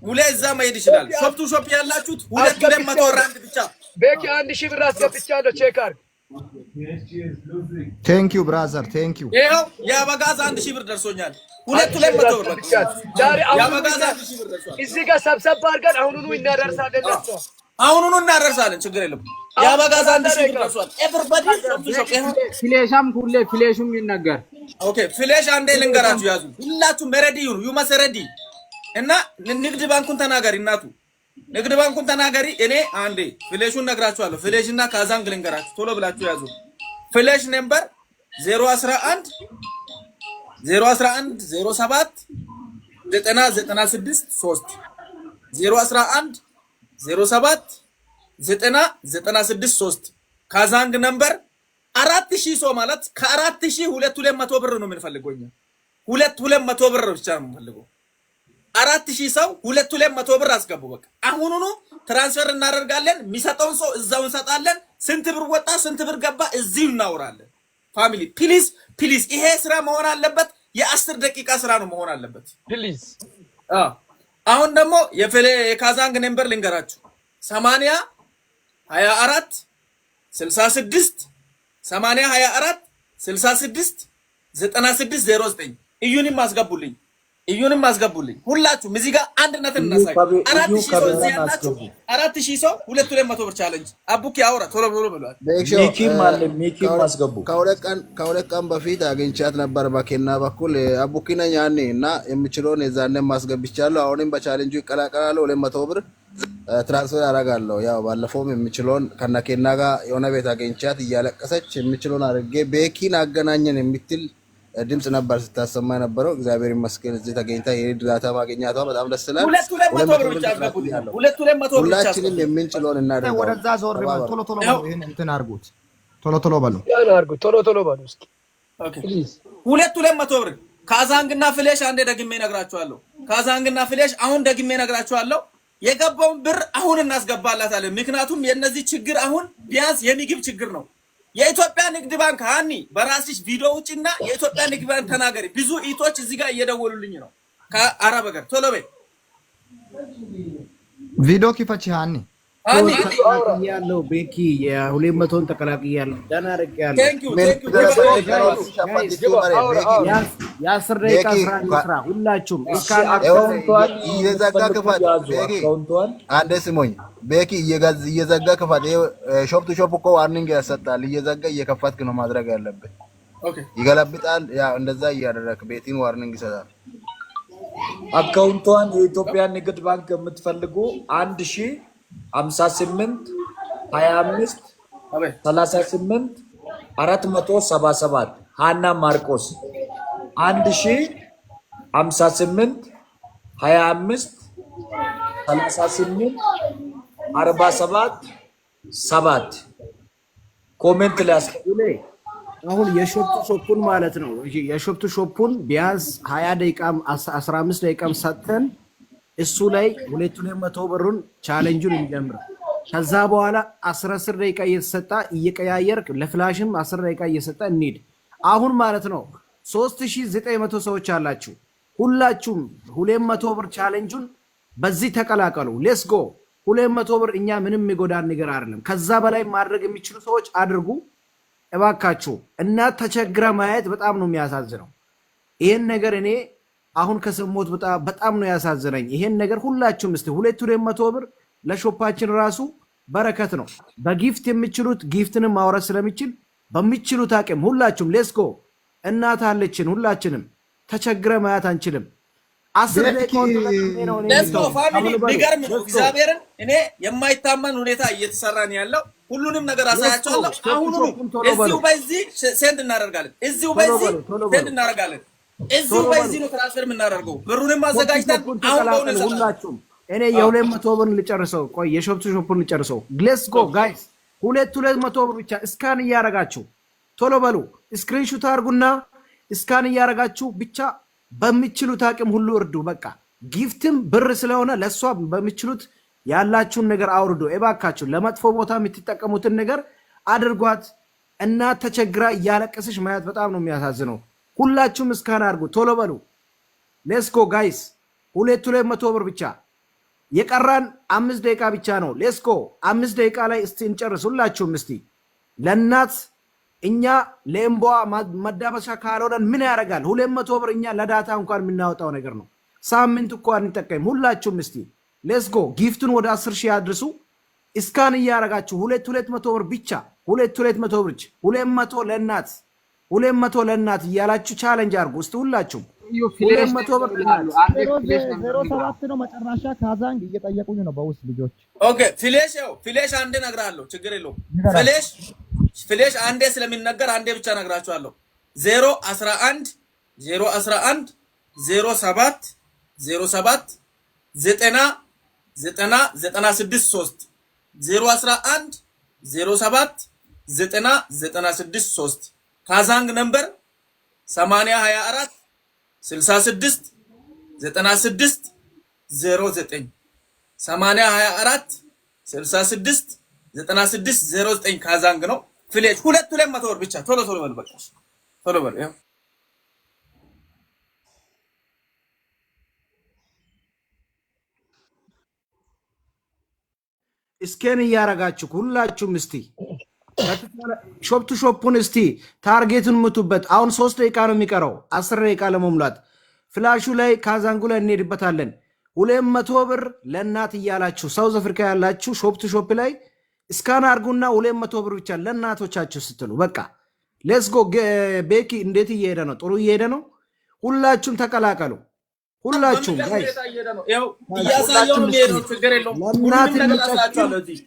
ሙሌ እዛ መሄድ ይችላል። ሾፕ ቱ ሾፕ ያላችሁት 200 ብር አንድ ብቻ። ቤኪ 1000 ብር አስገብቻለሁ። ቼክ አድርግ። ቴንክ ዩ ብራዘር ቴንክ ዩ። ይሄው የአበጋዝ 1000 ብር ደርሶኛል። 200 ብር በቃ ዛሬ የአበጋዝ 1000 ብር ደርሷል። እዚህ ጋር ሰብሰብ አድርገን አሁኑኑ እናደርሳለን። አሁኑኑ እናደርሳለን። ችግር የለም። የአበጋዝ 1000 ብር ደርሷል። ኤቨሪባዲ ሾፕ ቱ ሾፕ። ይሄው ፍሌሽም ይነገር። ኦኬ ፍሌሽ አንዴ ልንገራችሁ ያዙ። ሁላችሁም ሬዲ ይሁኑ። ዩ ማስ ሬዲ እና ንግድ ባንኩን ተናገሪ እናቱ ንግድ ባንኩን ተናገሪ። እኔ አንዴ ፍሌሹን ነግራችኋለሁ። ፍሌሽና ካዛንግ ልንገራችሁ። ቶሎ ብላችሁ ያዙ። ፍሌሽ ነምበር 011 011 07 9096 3 011 07 9096 3 ካዛንግ ነምበር 4000 ሰው ማለት ከ4000 200 ብር ነው የምንፈልገው እኛ 200 ብር ብቻ ነው የምንፈልገው 4000 ሰው 200 ብር አስገቡ በቃ አሁኑኑ ትራንስፈር እናደርጋለን የሚሰጠውን ሰው እዛው እንሰጣለን ስንት ብር ወጣ ስንት ብር ገባ እዚሁ እናወራለን ፋሚሊ ፕሊዝ ይሄ ስራ መሆን አለበት የ10 ደቂቃ ስራ ነው መሆን አለበት ፕሊዝ አሁን ደግሞ የካዛንግ ነምበር ልንገራችሁ 80 24 66 80 24 66 96 09 እዩንም አስገቡልኝ ሁላችሁም እዚህ ጋር አንድነትን እናሳይ 4000 ሰው እዚህ ያላችሁ 4000 ሰው 200 ብር ቻሌንጅ አቡኪ አውራ ቶሎ ብሏል ሚኪም አስገቡ ከሁለት ቀን በፊት አግኝቻት ነበር በኬና በኩል አቡኪ ነኝ ያኔ እና የምችለውን የዛኔ ማስገብቻለሁ አሁንም በቻሌንጁ ይቀላቀላል 200 ብር ትራንስፈር አደርጋለሁ ያው ባለፈውም የምችለውን ከነኬና ጋር የሆነ ቤት አግኝቻት እያለቀሰች የምችለውን አድርጌ ቤኪን አገናኘን የምትል ድምጽ ነበር ስታሰማ ነበረው እግዚአብሔር ይመስገን እዚህ ተገኝታ የድራታ ማግኘቷ በጣም ደስ ይላል 200 ብር ብቻ አስገቡልኝ 200 ብር ሁላችንም የምንችለውን እናደርጋለን ወደዛ ዞር ቶሎ ይሄን እንትን አድርጉት ቶሎ በሉ እስኪ ኦኬ ፕሊዝ 200 ብር ካዛንግና ፍሌሽ አንዴ ደግሜ ነግራችኋለሁ ካዛንግና ፍሌሽ አሁን ደግሜ ነግራችኋለሁ የገባውን ብር አሁን እናስገባላታለን ምክንያቱም የነዚህ ችግር አሁን ቢያንስ የምግብ ችግር ነው የኢትዮጵያ ንግድ ባንክ ሃኒ በራስሽ ቪዲዮ ውጪና የኢትዮጵያ ንግድ ባንክ ተናገሪ ብዙ ኢቶች እዚህ ጋር እየደወሉልኝ ነው ከአረብ ሀገር ቶሎ በይ ቪዲዮ ክፈቺ ሃኒ ያለው ቤኪ የ200ን ተቀላቅያለሁ ደህና አድርጌያለሁ የአስር ደቂቃ ስራ ሁላችሁም እየዘጋ ክፋት አንዴ ስሞኝ ቤኪ እየዘጋ ክፋት ሾፕ ቱ ሾፕ እኮ ዋርኒንግ ያሰጣል እየዘጋ እየከፋትክ ነው ማድረግ ያለብህ ይገለብጣል ያ እንደዛ እያደረክ ቤቲን ዋርኒንግ ይሰጣል አካውንቷን የኢትዮጵያ ንግድ ባንክ የምትፈልጉ 1058 25 38 477 ሃና ማርቆስ 1058 25 38 47 7 ኮሜንት ላይ አሁን የሾፕ ሾፑን ማለት ነው የሾፕ ሾፑን ቢያንስ 20 ደቂቃም 15 ደቂቃም ሰጥተን እሱ ላይ 200 ብሩን ቻሌንጁን እንጀምር ከዛ በኋላ 10 ደቂቃ እየተሰጣ እየቀያየርክ ለፍላሽም 10 ደቂቃ እየሰጣ እንሂድ አሁን ማለት ነው 3900 ሰዎች አላችሁ ሁላችሁም 200 ብር ቻሌንጁን በዚህ ተቀላቀሉ ሌትስ ጎ 200 ብር እኛ ምንም የሚጎዳን ነገር አይደለም ከዛ በላይ ማድረግ የሚችሉ ሰዎች አድርጉ እባካችሁ እና ተቸግረ ማየት በጣም ነው የሚያሳዝነው ይሄን ነገር እኔ አሁን ከሰሞት በጣም ነው ያሳዝነኝ ይሄን ነገር ሁላችሁም እስቲ 200 ብር ለሾፓችን ራሱ በረከት ነው በጊፍት የሚችሉት ጊፍትንም ማውረድ ስለሚችል በሚችሉት አቅም ሁላችሁም ሌትስ ጎ እናት አለችን ሁላችንም ተቸግረ ማየት አንችልም 10 ደቂቃ ነው ሌትስ ጎ ፋሚሊ ቢገርም ነው እግዚአብሔርን እኔ የማይታመን ሁኔታ እየተሰራ ነው ያለው ሁሉንም ነገር አሳያቸዋለሁ አሁን እዚሁ በዚህ ሴንድ እናደርጋለን እዚሁ በዚህ ሴንድ እናደርጋለን እዚሁ በዚህ ነው ትራንስፈር የምናደርገው ብሩንም አዘጋጅተን አሁን በእውነት ሁላችሁም እኔ የ200 ብር ልጨርሰው ቆይ የሾፕ ሾፑን ልጨርሰው ሌትስ ጎ ጋይስ 200 ብር ብቻ ስካን እያረጋችሁ ቶሎ በሉ ስክሪንሾት አድርጉና ስካን እያረጋችሁ ብቻ በሚችሉት አቅም ሁሉ እርዱ በቃ ጊፍትም ብር ስለሆነ ለሷ በሚችሉት ያላችሁን ነገር አውርዱ እባካችሁ ለመጥፎ ቦታ የምትጠቀሙትን ነገር አድርጓት እና ተቸግራ እያለቀሰሽ ማየት በጣም ነው የሚያሳዝነው ሁላችሁም ስካን አድርጉ ቶሎ በሉ ሌትስ ጎ ጋይስ 200 ብር ብቻ የቀራን 5 ደቂቃ ብቻ ነው ሌትስ ጎ 5 ደቂቃ ላይ እስቲ እንጨርስ ሁላችሁም እስቲ ለናት እኛ ለእምቧ መዳበሻ ካልሆነን ምን ያደርጋል 200 ብር እኛ ለዳታ እንኳን የምናወጣው ነገር ነው ሳምንት እንኳን እንጠቀም ሁላችሁም እስቲ ሌትስ ጎ ጊፍቱን ወደ 10000 አድርሱ እስካን እያረጋችሁ 200 ብር ብቻ 200 ብር 200 ለናት እያላችሁ ቻሌንጅ አድርጉ እስቲ ሁላችሁም 200 ብር 07 ነው መጨረሻ ካዛንግ እየጠየቁኝ ነው በውስጥ ልጆች ኦኬ ፍሌሽ አንዴ ነግራለሁ ችግር የለውም ፍሌሽ አንዴ ስለሚነገር አንዴ ብቻ ነግራችኋለሁ 011 011 07 07 90 90 96 3 011 07 90 96 3 ካዛንግ ነምበር 8024 66 96 09 8024 66 96 09 ካዛንግ ነው። ፍሌሽ 200 ብር ብቻ ቶሎ ቶሎ በል በቃ ቶሎ በል ያው እስከን እያረጋችሁ ሁላችሁም እስቲ ሾፕ ቱ ሾፑን እስቲ ታርጌቱን ምቱበት። አሁን 3 ደቂቃ ነው የሚቀረው 10 ደቂቃ ለመሙላት። ፍላሹ ላይ ካዛንጉ ላይ እንሄድበታለን። 200 ብር ለእናት እያላችሁ ሳውዝ አፍሪካ ያላችሁ ሾፕ ቱ ሾፕ ላይ እስካን አርጉና 200 ብር ብቻ ለእናቶቻችሁ ስትሉ በቃ ሌትስ ጎ። ቤኪ እንዴት እየሄደ ነው? ጥሩ እየሄደ ነው። ሁላችሁም ተቀላቀሉ። ሁላችሁም ጋይስ እያሳየው ነው የሚሄደው። ችግር የለውም።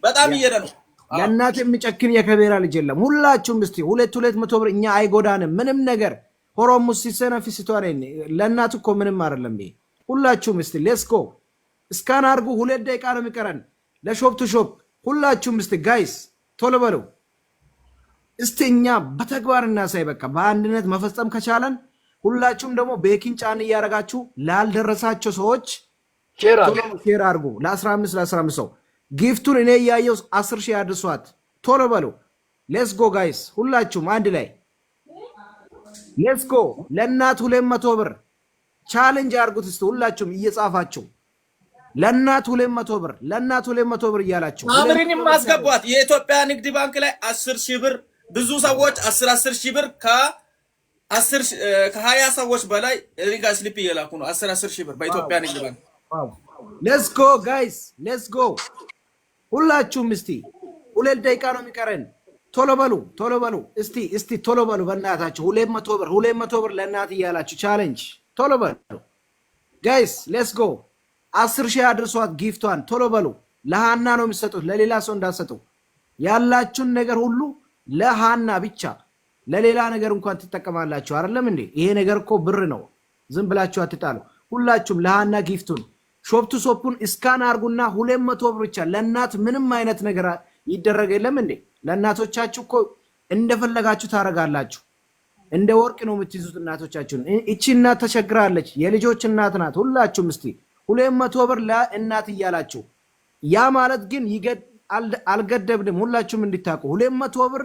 በጣም እየሄደ ነው። ለእናት የሚጨክን የከቤራ ልጅ የለም። ሁላችሁም እስቲ 200 ብር እኛ አይጎዳንም ምንም ነገር። ሆሮሙስ ሲሰነፊ ሲቷኔ ለእናት እኮ ምንም አይደለም ይሄ። ሁላችሁም እስቲ ሌትስ ጎ እስካን አርጉ። 2 ደቂቃ ነው የሚቀረን ለሾፕ ቱ ሾፕ። ሁላችሁም እስቲ ጋይስ ቶሎ በሉ እስቲ እኛ በተግባር እናሳይ። በቃ በአንድነት መፈጸም ከቻለን ሁላችሁም ደግሞ ቤኪን ጫን እያረጋችሁ ላልደረሳቸው ሰዎች ሼር አርጉ። ለ15 ሰው ጊፍቱን እኔ እያየው 10 ሺህ አድርሷት። ቶሎ በሉ ሌትስ ጎ ጋይስ ሁላችሁም አንድ ላይ ሌትስ ጎ። ለእናት 200 ብር ቻሌንጅ አርጉት እስቲ ሁላችሁም እየጻፋችሁ ለእናት 200 ብር ለእናት 200 ብር እያላችሁ አምሪን ማስገቧት። የኢትዮጵያ ንግድ ባንክ ላይ 10 ሺህ ብር ብዙ ሰዎች 10 ሺህ ብር ከ20 ሰዎች በላይ ሪጋ ስሊፕ እየላኩ ነው። 10 ሺህ ብር በኢትዮጵያ ንግድ ባንክ። ሌትስ ጎ ጋይስ ሌትስ ጎ። ሁላችሁም እስቲ 2 ደቂቃ ነው የሚቀረን። ቶሎ በሉ ቶሎ በሉ እስቲ ቶሎ በሉ በእናታችሁ 200 ብር ለእናት እያላችሁ ቻሌንጅ ቶሎ በሉ ጋይስ ሌትስ ጎ። 10 ሺህ አድርሷት ጊፍቷን። ቶሎ በሉ። ለሃና ነው የሚሰጡት ለሌላ ሰው እንዳሰጡ። ያላችሁን ነገር ሁሉ ለሃና ብቻ ለሌላ ነገር እንኳን ትጠቀማላችሁ አይደለም እንዴ? ይሄ ነገር እኮ ብር ነው። ዝም ብላችሁ አትጣሉ። ሁላችሁም ለሃና ጊፍቱን ሾፕ ቱ ሾፑን እስካን አርጉና 200 ብር ብቻ ለእናት ምንም አይነት ነገር ይደረግ የለም እንዴ? ለእናቶቻችሁ እኮ እንደፈለጋችሁ ታረጋላችሁ። እንደ ወርቅ ነው የምትይዙት እናቶቻችሁን። እቺ እናት ተቸግራለች፣ የልጆች እናት ናት። ሁላችሁም እስቲ 200 ብር ለእናት እያላችሁ ያ ማለት ግን አልገደብንም። ሁላችሁም እንድታውቁ 200 ብር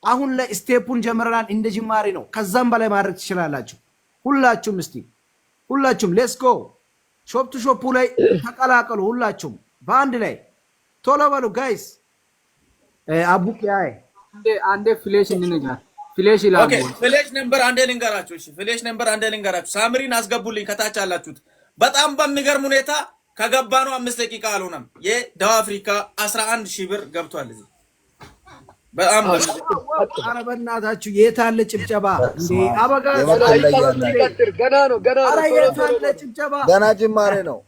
አሁን ለስቴፑን ጀምረናል። እንደ ጅማሬ ነው። ከዛም በላይ ማድረግ ትችላላችሁ። ሁላችሁም እስቲ ሁላችሁም ሌትስ ጎ ሾፕ ቱ ሾፑ ላይ ተቀላቀሉ። ሁላችሁም በአንድ ላይ ቶሎ በሉ ጋይስ። አቡኪ አንዴ ፍሌሽ እንነጋር ፍሌሽ ይላል። ኦኬ ፍሌሽ ነምበር አንዴ ልንገራችሁ። እሺ ፍሌሽ ነምበር አንዴ ልንገራችሁ። ሳምሪን አስገቡልኝ ከታች አላችሁት። በጣም በሚገርም ሁኔታ ከገባ ነው 5 ደቂቃ አልሆነም። የደቡብ አፍሪካ 11 ሺህ ብር ገብቷል እዚህ። በጣም ኧረ በእናታችሁ የታለ ጭብጨባ እንዴ? አበጋ ገና ነው ኧረ የታለ ጭብጨባ? ገና ጅማሬ ነው።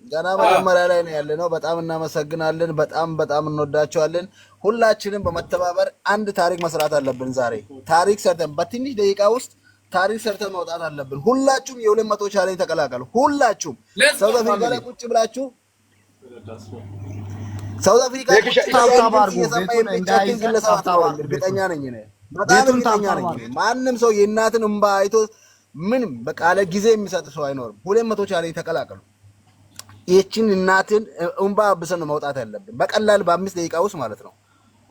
ገና መጀመሪያ ላይ ነው ያለ ነው። በጣም እናመሰግናለን። በጣም እንወዳቸዋለን። ሁላችንም በመተባበር አንድ ታሪክ መስራት አለብን። ዛሬ ታሪክ ሰርተን በትንሽ ደቂቃ ውስጥ ታሪክ ሰርተን መውጣት አለብን። ሁላችሁም የ200 ቻሌንጅ ተቀላቀሉ። ሁላችሁም ሳውዝ አፍሪካ ላይ ቁጭ ብላችሁ ሳውዝ አፍሪካ እርግጠኛ ነኝ ማንም ሰው የእናትን እንባ አይቶ ምንም በቃ ለጊዜ የሚሰጥ ሰው አይኖርም። 200 ቻሌንጅ ተቀላቀሉ። ይህችን እናትን እንባ አብሰን መውጣት ያለብን በቀላል በ5 ደቂቃ ውስጥ ማለት ነው።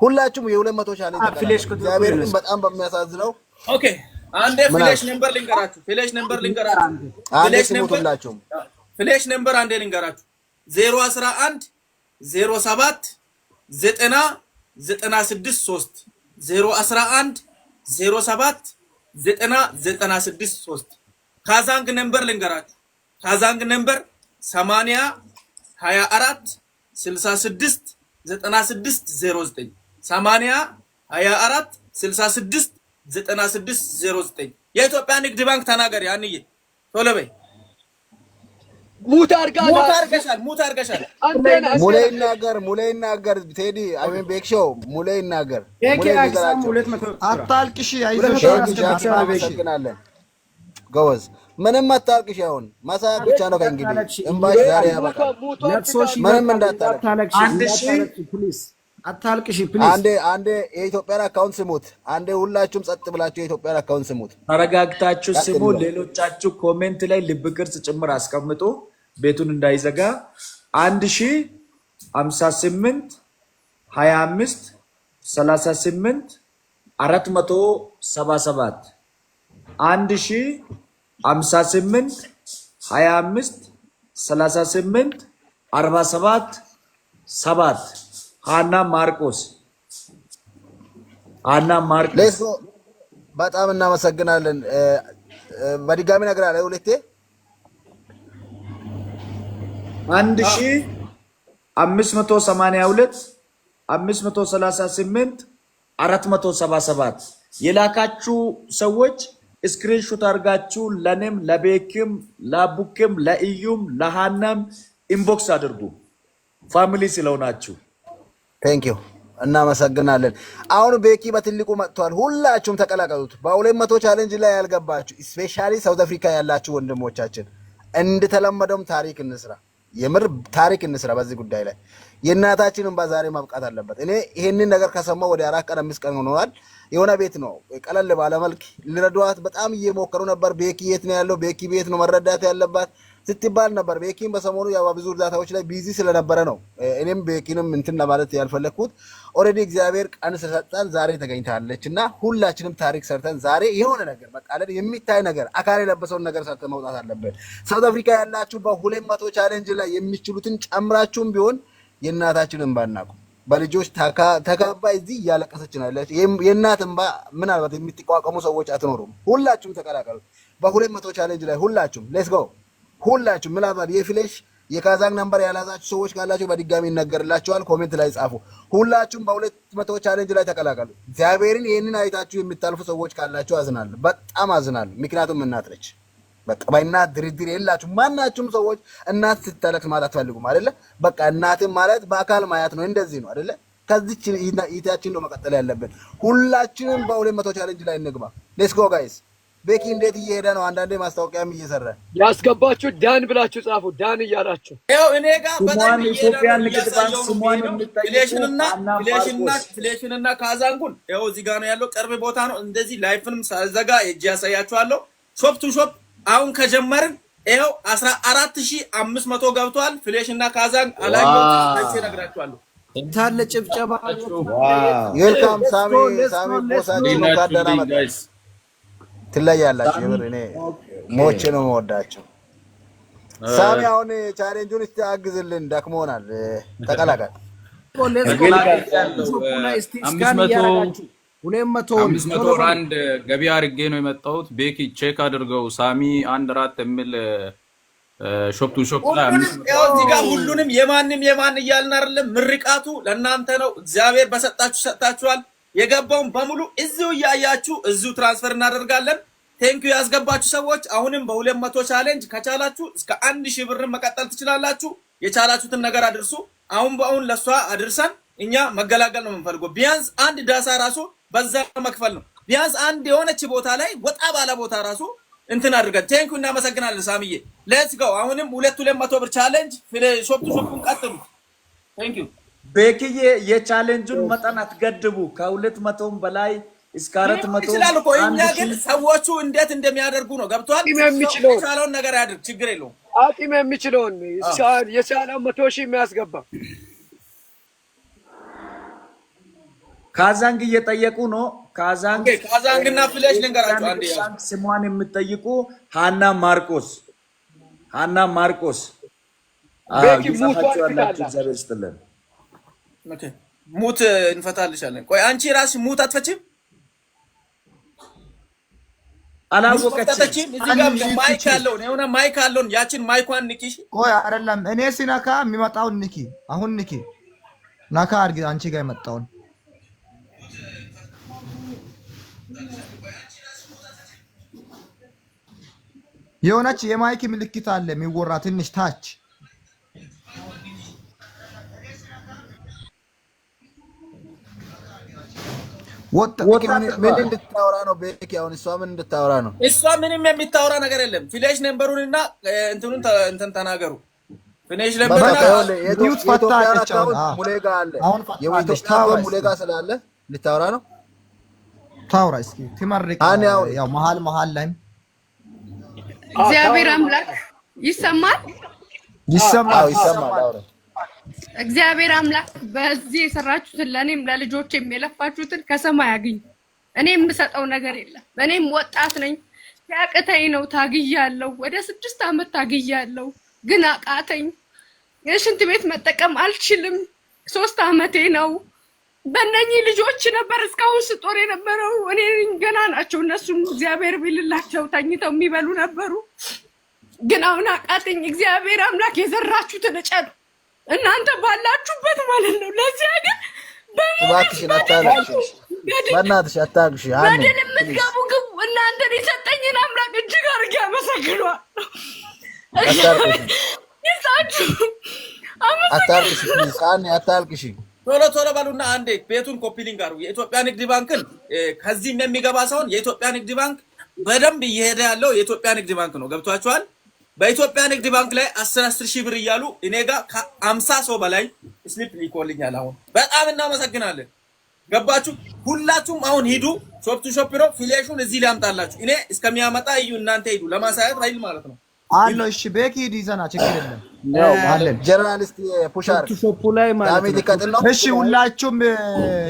ሁላችሁም የ200 ቻሌንጅ ተቀላቀሉ። እግዚአብሔርን በጣም በሚያሳዝነው ኦኬ አንዴ ፍሌሽ ነምበር ልንገራችሁ። ፍሌሽ ነምበር አንዴ ልንገራችሁ 011 07 90 96 3 011 07 90 96 3 ካዛንግ ነምበር ልንገራችሁ። ካዛንግ ነምበር 80 24 66 96 09 80 24 66 96 09 የኢትዮጵያ ንግድ ባንክ ተናገር። ያንዬ ቶሎ በይ። ሙት አርገሻል። ሙሌ ይናገር ቴዲ አሜን ቤክሾ ሙሌ ይናገር። አታልቅሽ። አይዞሽ። ጎበዝ ምንም አታልቅሽ። አሁን ማሳያ ብቻ ነው ከእንግዲህ እንባሽ ዛሬ ያበቃል። ምንም እንዳታለቅሽ። ፕሊዝ አታልቅሽ ፕሊዝ። አንዴ የኢትዮጵያን አካውንት ስሙት። አንዴ ሁላችሁም ጸጥ ብላችሁ የኢትዮጵያን አካውንት ስሙት። ተረጋግታችሁ ስሙ። ሌሎቻችሁ ኮሜንት ላይ ልብ ቅርጽ ጭምር አስቀምጡ ቤቱን እንዳይዘጋ። 1058 25 38 477 1058 25 38 47 7 ሃና ማርቆስ ሌትስ ጎ። በጣም እናመሰግናለን። በድጋሚ ነግራለሁ ሁለቴ 1582 538 477 የላካችሁ ሰዎች ስክሪንሾት አድርጋችሁ ለኔም ለቤክም ለቡክም ለኢዩም ለሃናም ኢንቦክስ አድርጉ ፋሚሊ ስለሆናችሁ። ቴንክ ዩ እናመሰግናለን። አሁን ቤኪ በትልቁ መጥቷል። ሁላችሁም ተቀላቀሉት። በ200 ቻሌንጅ ላይ ያልገባችሁ ስፔሻሊ ሳውዝ አፍሪካ ያላችሁ ወንድሞቻችን እንደተለመደውም ታሪክ እንስራ። የምር ታሪክ እንስራ። በዚህ ጉዳይ ላይ የእናታችንን ባዛሬ ማብቃት አለበት። እኔ ይሄንን ነገር ከሰማው ወደ 4 ቀን 5 ቀን ሆኗል። የሆነ ቤት ነው ቀለል ባለ መልክ ሊረዷት በጣም እየሞከሩ ነበር። ቤኪ የት ነው ያለው? ቤኪ ቤት ነው መረዳት ያለባት ስትባል ነበር። ቤኪን በሰሞኑ ያው ብዙ እርዳታዎች ላይ ቢዚ ስለነበረ ነው እኔም ቤኪንም እንትን ለማለት ያልፈለኩት። ኦሬዲ እግዚአብሔር ቀን ስለሰጠን ዛሬ ተገኝታለችና ሁላችንም ታሪክ ሰርተን ዛሬ የሆነ ነገር በቃ አይደል የሚታይ ነገር አካል የለበሰውን ነገር ሰርተን መውጣት አለበት። ሳውዝ አፍሪካ ያላችሁ በ200 ቻሌንጅ ላይ የሚችሉትን ጨምራችሁም ቢሆን የእናታችንን ባናቁ በልጆች ተካባ እዚህ እያለቀሰች ነው ያለች። የእናት እንባ ምናልባት የምትቋቋሙ ሰዎች አትኖሩም። ሁላችሁም ተቀላቀሉ በ200 ቻሌንጅ ላይ ሁላችሁም ሌትስ ጎ። ሁላችሁም ምናልባት የፍሌሽ የካዛንግ ነምበር ያላዛችሁ ሰዎች ካላችሁ በድጋሚ ይነገርላችኋል። ኮሜንት ላይ ጻፉ። ሁላችሁም በ200 ቻሌንጅ ላይ ተቀላቀሉ። እግዚአብሔርን ይሄንን አይታችሁ የምታልፉ ሰዎች ካላችሁ አዝናለሁ፣ በጣም አዝናለሁ። ምክንያቱም እናት ነች። በቃ በእናት ድርድር የላችሁ። ማናችሁም ሰዎች እናት ስትለቅስ ማለት አትፈልጉም አይደለ? በቃ እናትም ማለት በአካል ማየት ነው። እንደዚህ ነው አይደለ? ከዚች ኢታችን ነው መቀጠል ያለብን። ሁላችንም በ200 ቻሌንጅ ላይ እንግባ። ሌትስ ጎ ጋይስ። ቤኪ እንዴት እየሄደ ነው? አንዳንዴ ማስታወቂያም እየሰራ ያስገባችሁ ዳን ብላችሁ ጻፉ። ዳን እያላችሁ ያው እኔ ጋር በጣም ኢትዮጵያ ንግድ ባንክ ስሟን ፍሌሽንና ካዛንጉን ያው እዚህ ጋር ነው ያለው። ቅርብ ቦታ ነው። እንደዚህ ላይፍንም ሳልዘጋ እጅ ያሳያችኋለሁ። ሾፕ ቱ ሾፕ አሁን ከጀመርን ይኸው 14500 ገብቷል። ፍሌሽና ካዛንግ አላየው ታች ነግራችኋለሁ። ታለ ጭብጨባ ዌልካም ሳሚ ቦሳችን ነው ካደራ መጣች። ትለያላችሁ። የምር እኔ ሞቼ ነው የምወዳቸው። ሳሚ አሁን ቻሌንጁን እስቲ አግዝልን፣ ደክሞናል። ተቀላቀል። 500 ራንድ ገቢ አድርጌ ነው የመጣሁት። ቤኪ ቼክ አድርገው። ሳሚ 1 ራት የሚል ሾፕ ቱ ሾፕ ላይ እዚህ ጋር ሁሉንም የማን እያልን አይደለም። ምርቃቱ ለእናንተ ነው። እግዚአብሔር በሰጣችሁ ሰጣችኋል። የገባውን በሙሉ እዚሁ እያያችሁ እዚሁ ትራንስፈር እናደርጋለን። ቴንኪዩ ያስገባችሁ ሰዎች አሁንም በ200 ቻሌንጅ ከቻላችሁ እስከ 1000 ብር መቀጠል ትችላላችሁ። የቻላችሁትን ነገር አድርሱ። አሁን ለሷ አድርሰን እኛ መገላገል ነው የምንፈልገው። ቢያንስ አንድ ዳሳ ራሱ በዛ መክፈል ነው። ቢያንስ አንድ የሆነች ቦታ ላይ ወጣ ባለ ቦታ ራሱ እንትን አድርገን። ቴንኪዩ እናመሰግናለን ሳሚዬ። ሌትስ ጎ። አሁንም 200 ብር ቻሌንጅ ሾፕ ቱ ሾፕን ቀጥሉ። ቴንኪዩ ቤኪዬ። የቻሌንጁን መጠን አትገድቡ። ከ200 በላይ እስከ 400 ይችላል እኮ። እኛ ግን ሰዎቹ እንዴት እንደሚያደርጉ ነው ገብቷል። የቻለውን ነገር ያድርግ፣ ችግር የለውም። አቂም የሚችለውን የቻለው 100 ሺህ የሚያስገባ ካዛንግ እየጠየቁ ነው። ካዛንግና ፍሌሽ ልንገራችሁ አንዴ። ስሟን የምትጠይቁ ሃና ማርቆስ ይጻፋችሁ ያላችሁ እግዚአብሔር ይስጥልን። ሙት እንፈታልሻለን። ቆይ አንቺ ራስሽ ሙት አትፈቺም? አላወቀችም። እዚህ ጋር ማይክ ያለውን የሆነ ማይክ አለውን ያችን ማይኳን ንኪሽ። ቆይ አይደለም እኔ ሲነካ የሚመጣውን ንኪ። አሁን ንኪ፣ ነካ አድርጊ። አንቺ ጋር የመጣውን የሆነች የማይክ ምልክት አለ የሚወራ ትንሽ ታች። ወጣ ምን እንድታወራ ነው ቤኪ? አሁን እሷ ምን እንድታወራ ነው? እሷ ምንም የሚታወራ ነገር የለም። ፊሌሽ ነምበሩንና እንትኑን እንትን ተናገሩ። ፊሌሽ ነምበሩን ዩት ፈታች ሙሌጋ አለ። አሁን የኢትዮጵያ ሙሌጋ ስላለ ልታወራ ነው። ታውራ እስኪ ትመርቅ። ያው መሀል ላይ እግዚአብሔር አምላክ ይሰማል። አውራ እግዚአብሔር አምላክ በዚህ የሰራችሁትን ለኔም ለልጆቼም የለፋችሁትን ከሰማይ ያግኝ። እኔ የምሰጠው ነገር የለም። እኔም ወጣት ነኝ። ያቅተኝ ነው ታግያለሁ። ወደ 6 ዓመት ታግያለሁ፣ ግን አቃተኝ። የሽንት ቤት መጠቀም አልችልም። 3 ዓመቴ ነው። በእነኚህ ልጆች ነበር እስካሁን ስጦር የነበረው። እኔ ገና ናቸው። እነሱም እግዚአብሔር ቢልላቸው ተኝተው የሚበሉ ነበሩ፣ ግን አሁን አቃተኝ። እግዚአብሔር አምላክ የዘራችሁትን እጨዱ እናንተ ባላችሁበት ማለት ነው። ለዚህ ሀገር እባክሽን አታልቅሽ፣ በእናትሽ አታልቅሽ። በድል የምትገቡ ግቡ። እናንተን የሰጠኝን አምላክ እጅግ አድርጌ አመሰግነዋለሁ። አታልቅሽ፣ አታልቅሽ። ቶሎ በሉና አንዴ ቤቱን ኮፒ ሊንክ አድርጉ። የኢትዮጵያ ንግድ ባንክን ከዚህም የሚገባ ሳይሆን የኢትዮጵያ ንግድ ባንክ በደንብ እየሄደ ያለው የኢትዮጵያ ንግድ ባንክ ነው። ገብቷችኋል? በኢትዮጵያ ንግድ ባንክ ላይ 10 ሺህ ብር እያሉ እኔ ጋር ከ50 ሰው በላይ ስሊፕ ሊኮልኛል። አሁን በጣም እናመሰግናለን። ገባችሁ? ሁላችሁም አሁን ሂዱ። ሾፕ ቱ ሾፕ ነው። ፊሌሽን እዚህ ሊያምጣላችሁ እኔ እስከሚያመጣ እዩ። እናንተ ሂዱ ለማሳየት ራይል ማለት ነው አሎ። እሺ ቤኪ ሂድ ይዘና ችግር የለም። አለን ጀነራሊስት ፑሻር ሾፑ ላይ ማለት ነው። እሺ ሁላችሁም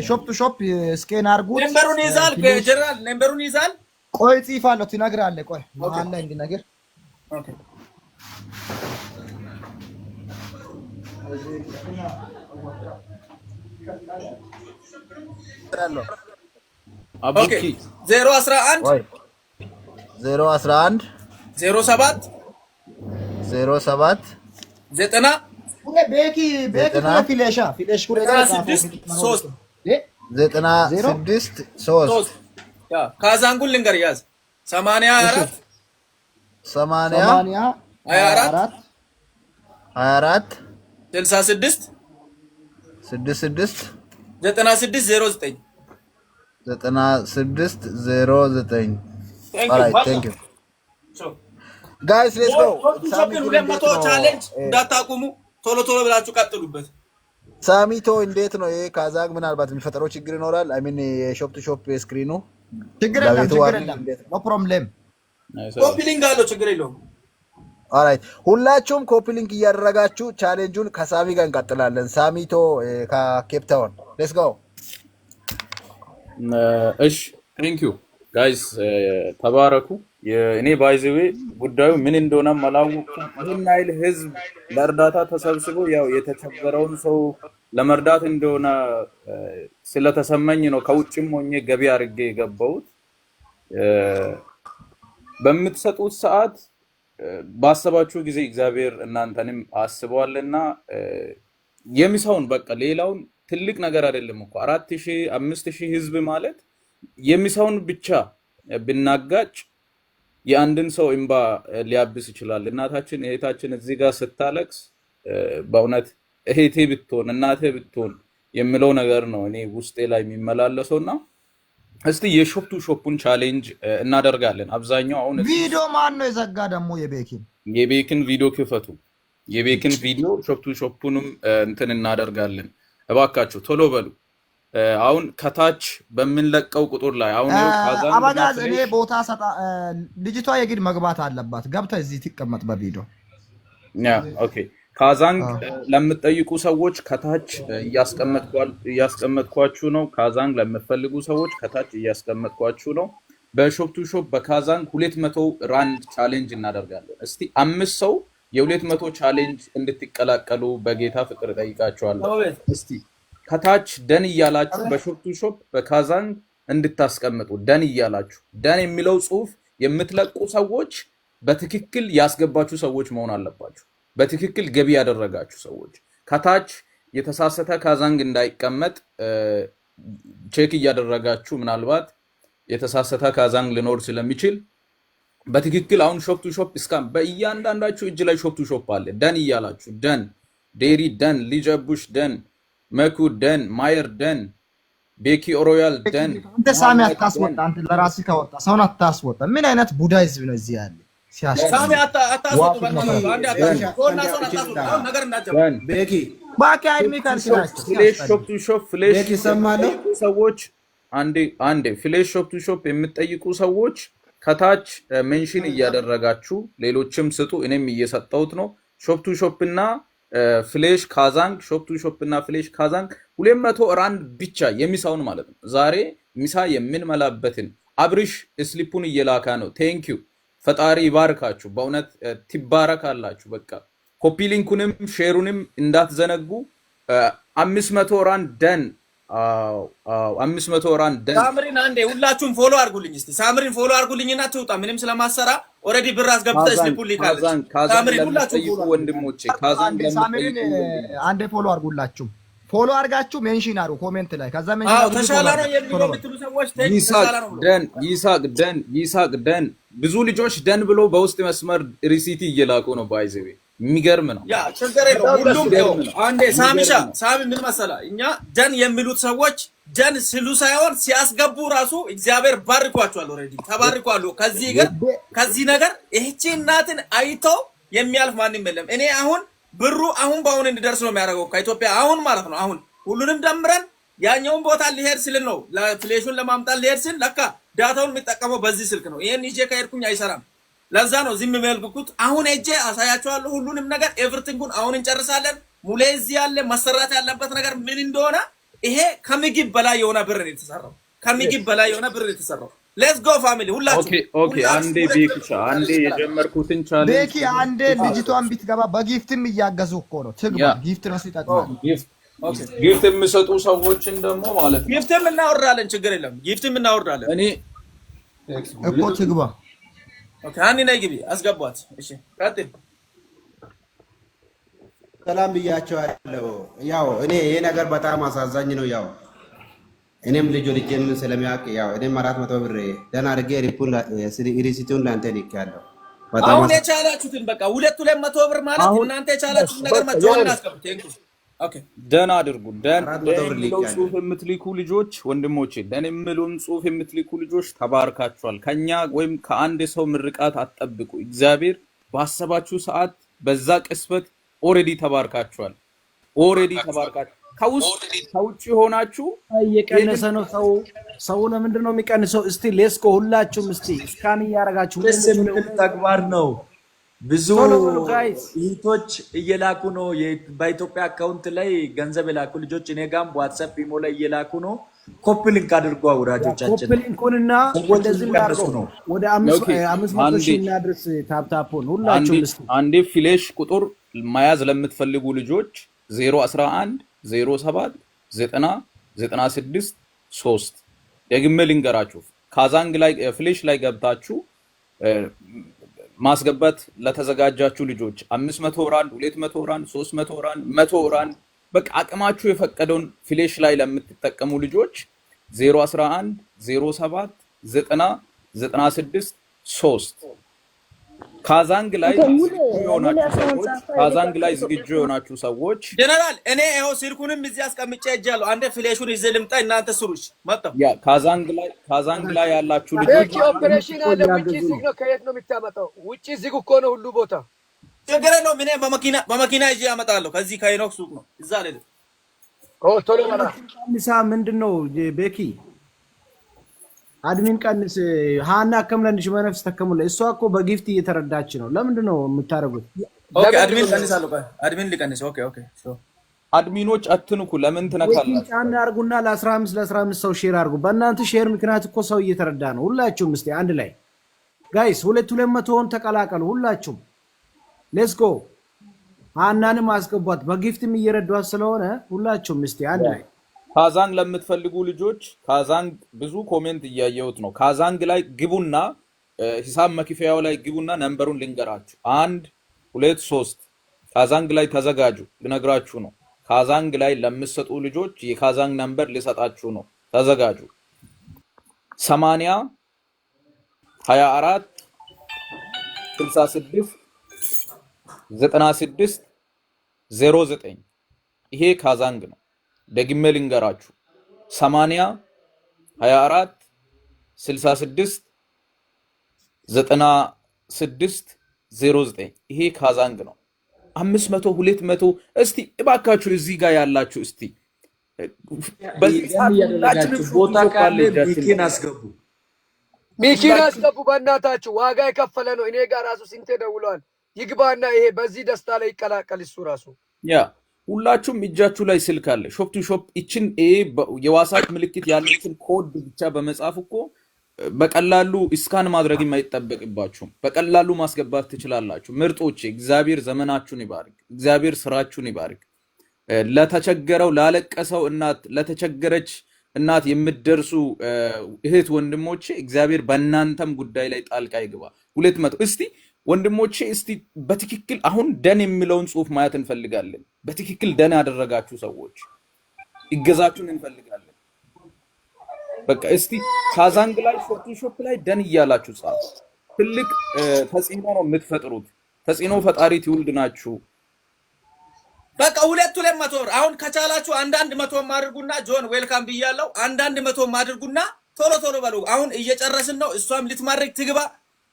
ሾፕ ቱ ሾፕ ስኬን አድርጉት። ነምበሩን ይዛል ጀነራል፣ ነምበሩን ይዛል። ቆይ ጽፋለሁ፣ ትነግራለህ። ቆይ መሀል ላይ እንድነግር። ኦኬ አብዱኪ 011 07 90 ቤኪ ፊሌሽ 96 3 ካዛንጉል ልንገር ያዝ 84 24 66 66 96 09 alright thank you guys let's go ቻሌንጅ እንዳታቁሙ ቶሎ ብላችሁ ቀጥሉበት። ሳሚቶ እንዴት ነው ይሄ ካዛግ? ምናልባት የሚፈጠረው ችግር ይኖራል። አይ ሚን የሾፕ ቱ ሾፕ ስክሪኑ ችግር የለም ኖ ፕሮብሌም። ኮፒ ሊንክ አለው ችግር የለውም። ኦልራይት ሁላችሁም ኮፒ ሊንክ እያደረጋችሁ ቻሌንጁን ከሳሚ ጋር እንቀጥላለን። ሳሚቶ ከኬፕ ታውን ሌትስ ጎ። እሺ ቴንክ ዩ ጋይስ ተባረኩ። እኔ ባይዘዌ ጉዳዩ ምን እንደሆነ አላወቅኩም። ይሄን ያህል ህዝብ ለእርዳታ ተሰብስቦ ያው የተቸገረውን ሰው ለመርዳት እንደሆነ ስለተሰማኝ ነው ከውጭም ሆኜ ገቢ አድርጌ የገባሁት። በምትሰጡት ሰዓት ባሰባችሁ ጊዜ እግዚአብሔር እናንተንም አስበዋልና የሚሰውን በቃ ሌላውን ትልቅ ነገር አይደለም እኮ 4000 5000 ህዝብ ማለት የሚሰውን ብቻ ብናጋጭ የአንድን ሰው እንባ ሊያብስ ይችላል። እናታችን እህታችን እዚህ ጋር ስታለቅስ በእውነት እህቴ ብትሆን እናቴ ብትሆን የሚለው ነገር ነው እኔ ውስጤ ላይ የሚመላለሰውና እስቲ የሾፕ ቱ ሾፑን ቻሌንጅ እናደርጋለን። አብዛኛው አሁን ቪዲዮ ማን ነው የዘጋ? ደግሞ የቤኪን ቪዲዮ ክፈቱ። የቤኪን ቪዲዮ ሾፕ ቱ ሾፑንም እንትን እናደርጋለን። እባካችሁ ቶሎ በሉ። አሁን ከታች በምንለቀው ቁጥር ላይ አሁን አባጋዝ እኔ ቦታ ሰጣ። ልጅቷ የግድ መግባት አለባት። ገብታ እዚህ ትቀመጥ በቪዲዮ ኦኬ። ካዛንግ ለምትጠይቁ ሰዎች ከታች እያስቀመጥኳችሁ ነው። ካዛንግ ለምትፈልጉ ሰዎች ከታች እያስቀመጥኳችሁ ነው። በሾፕ ቱ ሾፕ በካዛንግ 200 ራንድ ቻሌንጅ እናደርጋለን። እስቲ 5 ሰው የ200 ቻሌንጅ እንድትቀላቀሉ በጌታ ፍቅር ጠይቃችኋለሁ። እስቲ ከታች ደን እያላችሁ በሾፕ ቱ ሾፕ በካዛንግ እንድታስቀምጡ ደን እያላችሁ። ደን የሚለው ጽሁፍ የምትለቁ ሰዎች በትክክል ያስገባችሁ ሰዎች መሆን አለባችሁ። በትክክል ገቢ ያደረጋችሁ ሰዎች ከታች የተሳሰተ ካዛንግ እንዳይቀመጥ ቼክ እያደረጋችሁ ምናልባት የተሳሰተ ካዛንግ ሊኖር ስለሚችል በትክክል አሁን ሾፕ ቱ ሾፕ እስካም በእያንዳንዳችሁ እጅ ላይ ሾፕ ቱ ሾፕ አለ። ደን እያላችሁ ደን ዴሪ ደን ሊጀቡሽ ደን መኩ ደን ማየር ደን ቤኪ ሮያል ደን አንተ ሳሚ አታስወጣ። አንተ ለራስህ ካወጣ ሰውን አታስወጣ። ምን አይነት ቡዳ ህዝብ ነው እዚህ ያለ? ሳሚ አታስወጡ። አንዴ አታስወጡ። ኮና ሰው አታስወጡ። ነገር እንዳትጀምሩ ቤኪ ባካ አይድሚ ካልሲናችሁ ፍሌሽ ሾፕ ቱ ሾፕ ፍሌሽ ቤኪ ሰማለሁ ሰዎች አንዴ ፍሌሽ ሾፕ ቱ ሾፕ የምትጠይቁ ሰዎች ከታች ሜንሽን እያደረጋችሁ ሌሎችም ስጡ። እኔም እየሰጠሁት ነው። ሾፕ ቱ ሾፕ እና ፍሌሽ ካዛንግ ሾፕ ቱ ሾፕ እና ፍሌሽ ካዛንግ 200 ራንድ ብቻ የሚሳውን ማለት ነው። ዛሬ ሚሳ የምንመላበትን አብሪሽ ስሊፑን እየላካ ነው። ቴንክ ዩ ፈጣሪ ይባርካችሁ። በእውነት ትባረካላችሁ። በቃ ኮፒ ሊንኩንም ሼሩንም እንዳትዘነጉ። 500 ራንድ ደን 500 ራንድ ደን። ሳምሪን አንዴ ሁላችሁም ፎሎ አድርጉልኝ። እስቲ ሳምሪን ፎሎ አድርጉልኝና ትውጣ። ምንም ስለማሰራ ኦሬዲ ብር አስገብተህ ስሊፑን ሊካለች። ሳምሪን ሁላችሁም ፎሎ ወንድሞቼ ካዛን ሳምሪን አንዴ ፎሎ አድርጉላችሁ። ፎሎ አድርጋችሁ ሜንሽን አድርጉ ኮሜንት ላይ። ከዛ ሜንሽን አድርጉ። ተሻላ ነው የሚለው የምትሉ ሰዎች ይሳቅ ደን ብዙ ልጆች ደን ብሎ በውስጥ መስመር ሪሲቲ እየላቁ ነው። ባይዘዌ የሚገርም ነው። ያ ችግር የለውም። ሁሉም አንዴ ሳሚ ምን መሰለህ፣ እኛ ደን የሚሉት ሰዎች ደን ሲሉ ሳይሆን ሲያስገቡ ራሱ እግዚአብሔር ባርኳቸዋል። ኦሬዲ ተባርኳሉ። ከዚህ ነገር ይህቺ እናትን አይቶ የሚያልፍ ማንም የለም። እኔ አሁን ብሩ በአሁን እንዲደርስ ነው የሚያደርገው ከኢትዮጵያ አሁን ማለት ነው። አሁን ሁሉንም ደምረን ያኛውን ቦታ ሊሄድ ሲል ነው ለፍሌሹን ለማምጣት ሊሄድ ሲል ለካ ዳታውን የሚጠቀመው በዚህ ስልክ ነው። ይሄን ይዤ ከሄድኩኝ አይሰራም። ለዛ ነው ዝም የሚያልኩት። አሁን ሄጄ አሳያቸዋለሁ ሁሉንም ነገር ኤቭሪቲንጉን አሁን እንጨርሳለን። ሙሌ እዚህ ያለ መሰራት ያለበት ነገር ምን እንደሆነ ይሄ ከምግብ በላይ የሆነ ብር ነው የተሰራው። ከምግብ በላይ የሆነ ብር ነው የተሰራው። ሌትስ ጎ ፋሚሊ ሁላችሁ። ኦኬ አንዴ ቤኪ አንዴ የጀመርኩትን ቻሌንጅ ቤኪ አንዴ ልጅቷን ቢትገባ በጊፍትም እያገዙ እኮ ነው። ትግባ ጊፍት ነው ሲጠቅማል። ጊፍት የሚሰጡ ሰዎችን ደግሞ ማለት ነው ጊፍትም እናወርዳለን። ችግር የለም ጊፍትም እናወርዳለን። እኔ እኮ ትግባ። ኦኬ አንዴ ነይ ግቢ አስገቧት። እሺ ቀጥል። ሰላም ብያቸዋለሁ። ያው እኔ ይሄ ነገር በጣም አሳዛኝ ነው። ያው እኔም ልጅ ልጅን ስለሚያውቅ ያው እኔም 400 ብር ደህና አድርጌ ሪሲቱን ለአንተ ልኬያለሁ። አሁን የቻላችሁትን በቃ 200 ብር ማለት እናንተ የቻላችሁትን ነገር መጆን አስቀምጡ። ቴንክ ዩ ኦኬ ደህና አድርጉ። ደህና ጽሁፍ የምትልኩ ልጆች ወንድሞቼ፣ ደህና የሚሉን ጽሁፍ የምትልኩ ልጆች ተባርካችኋል። ከኛ ወይም ከአንድ ሰው ምርቃት አትጠብቁ። እግዚአብሔር ባሰባችሁ ሰዓት በዛ ቅስበት ኦሬዲ ተባርካችኋል። ኦሬዲ ተባርካችኋል። ከውጭ ሆናችሁ እየቀነሰ ነው ሰው ለምንድን ነው የሚቀንሰው? እስቲ ሌስኮ ሁላችሁም እስቲ ስካን እያደረጋችሁ ምን ተግባር ነው? ብዙ እህቶች እየላኩ ነው። በኢትዮጵያ አካውንት ላይ ገንዘብ የላኩ ልጆች እኔ ጋም ዋትስአፕ ኢሞ ላይ እየላኩ ነው። ኮፒ ሊንክ አድርጎ አውራጆቻችን ኮፒ ሊንኩንና ወደዚህ ላድርገው ነው ወደ 500 ሺህ እናድርስ። ታፕታፑን ሁላችሁም እስቲ አንዴ ፍሌሽ ቁጥር መያዝ ለምትፈልጉ ልጆች 011 07 90 96 3 ደግሜ ልንገራችሁ። ካዛንግ ላይ ፍሌሽ ላይ ገብታችሁ ማስገባት ለተዘጋጃችሁ ልጆች 500 ራንድ 200 ራንድ 300 ራንድ 100 ራንድ በቃ አቅማችሁ የፈቀደውን ፍሌሽ ላይ ለምትጠቀሙ ልጆች 011 07 90 96 3 ካዛንግ ላይ ዝግጁ የሆናችሁ ሰዎች ጀነራል እኔ ይሄው ስልኩንም እዚህ አስቀምጬ እጃለሁ። አንዴ ፍሌሹን ይዘህ ልምጣ። እናንተ ስሩሽ መጣው ያ ካዛንግ ላይ ያላችሁ ልጆች ኦፕሬሽን አለ። ውጪ ዝግ ነው። ከየት ነው የምታመጣው? ውጪ ዝግ እኮ ነው ሁሉ ቦታ። ችግር የለውም። እኔ በመኪና ይዤ አመጣለሁ። ከዚህ ከኢኖክስ ሱቅ ነው እዛ ላይ ቶሎ መራ ሚሳ ምንድነው ቤኪ አድሚን ቀንስ ሃና አከምለንሽ መነፍስ ተከሙለ እሷ እኮ በጊፍት እየተረዳች ነው። ለምንድን ነው የምታረጉት? ኦኬ አድሚን ቀንሳለሁ። አድሚን ሊቀንስ ኦኬ አድሚኖች አትንኩ። ለምን ትነካላችሁ? ጫና አርጉና ለ15 ሰው ሼር አርጉ። በእናንተ ሼር ምክንያት እኮ ሰው እየተረዳ ነው። ሁላችሁም እስቲ አንድ ላይ ጋይስ 200ን ተቀላቀሉ። ሁላችሁም ሌትስ ጎ። ሃናንም አስገቧት። በጊፍትም እየረዷት ስለሆነ ሁላችሁም እስቲ አንድ ላይ ካዛንግ ለምትፈልጉ ልጆች ካዛንግ ብዙ ኮሜንት እያየሁት ነው። ካዛንግ ላይ ግቡና ሂሳብ መክፈያው ላይ ግቡና ነምበሩን ልንገራችሁ 1 2 3 ካዛንግ ላይ ተዘጋጁ። ልነግራችሁ ነው። ካዛንግ ላይ ለምትሰጡ ልጆች የካዛንግ ነምበር ልሰጣችሁ ነው። ተዘጋጁ 80 24 66 96 09 ይሄ ካዛንግ ነው። ደግሜ ልንገራችሁ 80 24 66 96 09 ይሄ ካዛንግ ነው። 500 200 እስቲ እባካችሁ እዚህ ጋር ያላችሁ እስቲ በዚህ ያደረጋችሁ ቦታ ካለ ሚኪን አስገቡ፣ ሚኪን አስገቡ። በእናታችሁ ዋጋ የከፈለ ነው። እኔ ጋር ራሱ ስንቴ ደውሏል። ይግባና ይሄ በዚህ ደስታ ላይ ይቀላቀል እሱ ራሱ። ያ ሁላችሁም እጃችሁ ላይ ስልክ አለ። ሾፕ ቱ ሾፕ እችን የዋትስአፕ ምልክት ያለችን ኮድ ብቻ በመጻፍ እኮ በቀላሉ እስካን ማድረግ የማይጠበቅባችሁም በቀላሉ ማስገባት ትችላላችሁ። ምርጦቼ እግዚአብሔር ዘመናችሁን ይባርክ። እግዚአብሔር ስራችሁን ይባርክ። ለተቸገረው ላለቀሰው እናት ለተቸገረች እናት የምትደርሱ እህት ወንድሞቼ እግዚአብሔር በእናንተም ጉዳይ ላይ ጣልቃ ይግባ። 200 እስቲ ወንድሞቼ እስቲ በትክክል አሁን ደን የሚለውን ጽሁፍ ማየት እንፈልጋለን። በትክክል ደን ያደረጋችሁ ሰዎች እገዛችሁን እንፈልጋለን። በቃ እስቲ ካዛንግ ላይ ፎቶሾፕ ላይ ደን እያላችሁ ጻፉ። ትልቅ ተጽዕኖ ነው የምትፈጥሩት። ተጽዕኖ ፈጣሪ ትውልድ ናችሁ። በቃ 200 ብር አሁን ከቻላችሁ አንዳንድ 100 አድርጉና ጆን ዌልካም ብያለሁ። አንዳንድ 100 አድርጉና ቶሎ ቶሎ በሉ። አሁን እየጨረስን ነው። እሷም ልትማርክ ትግባ።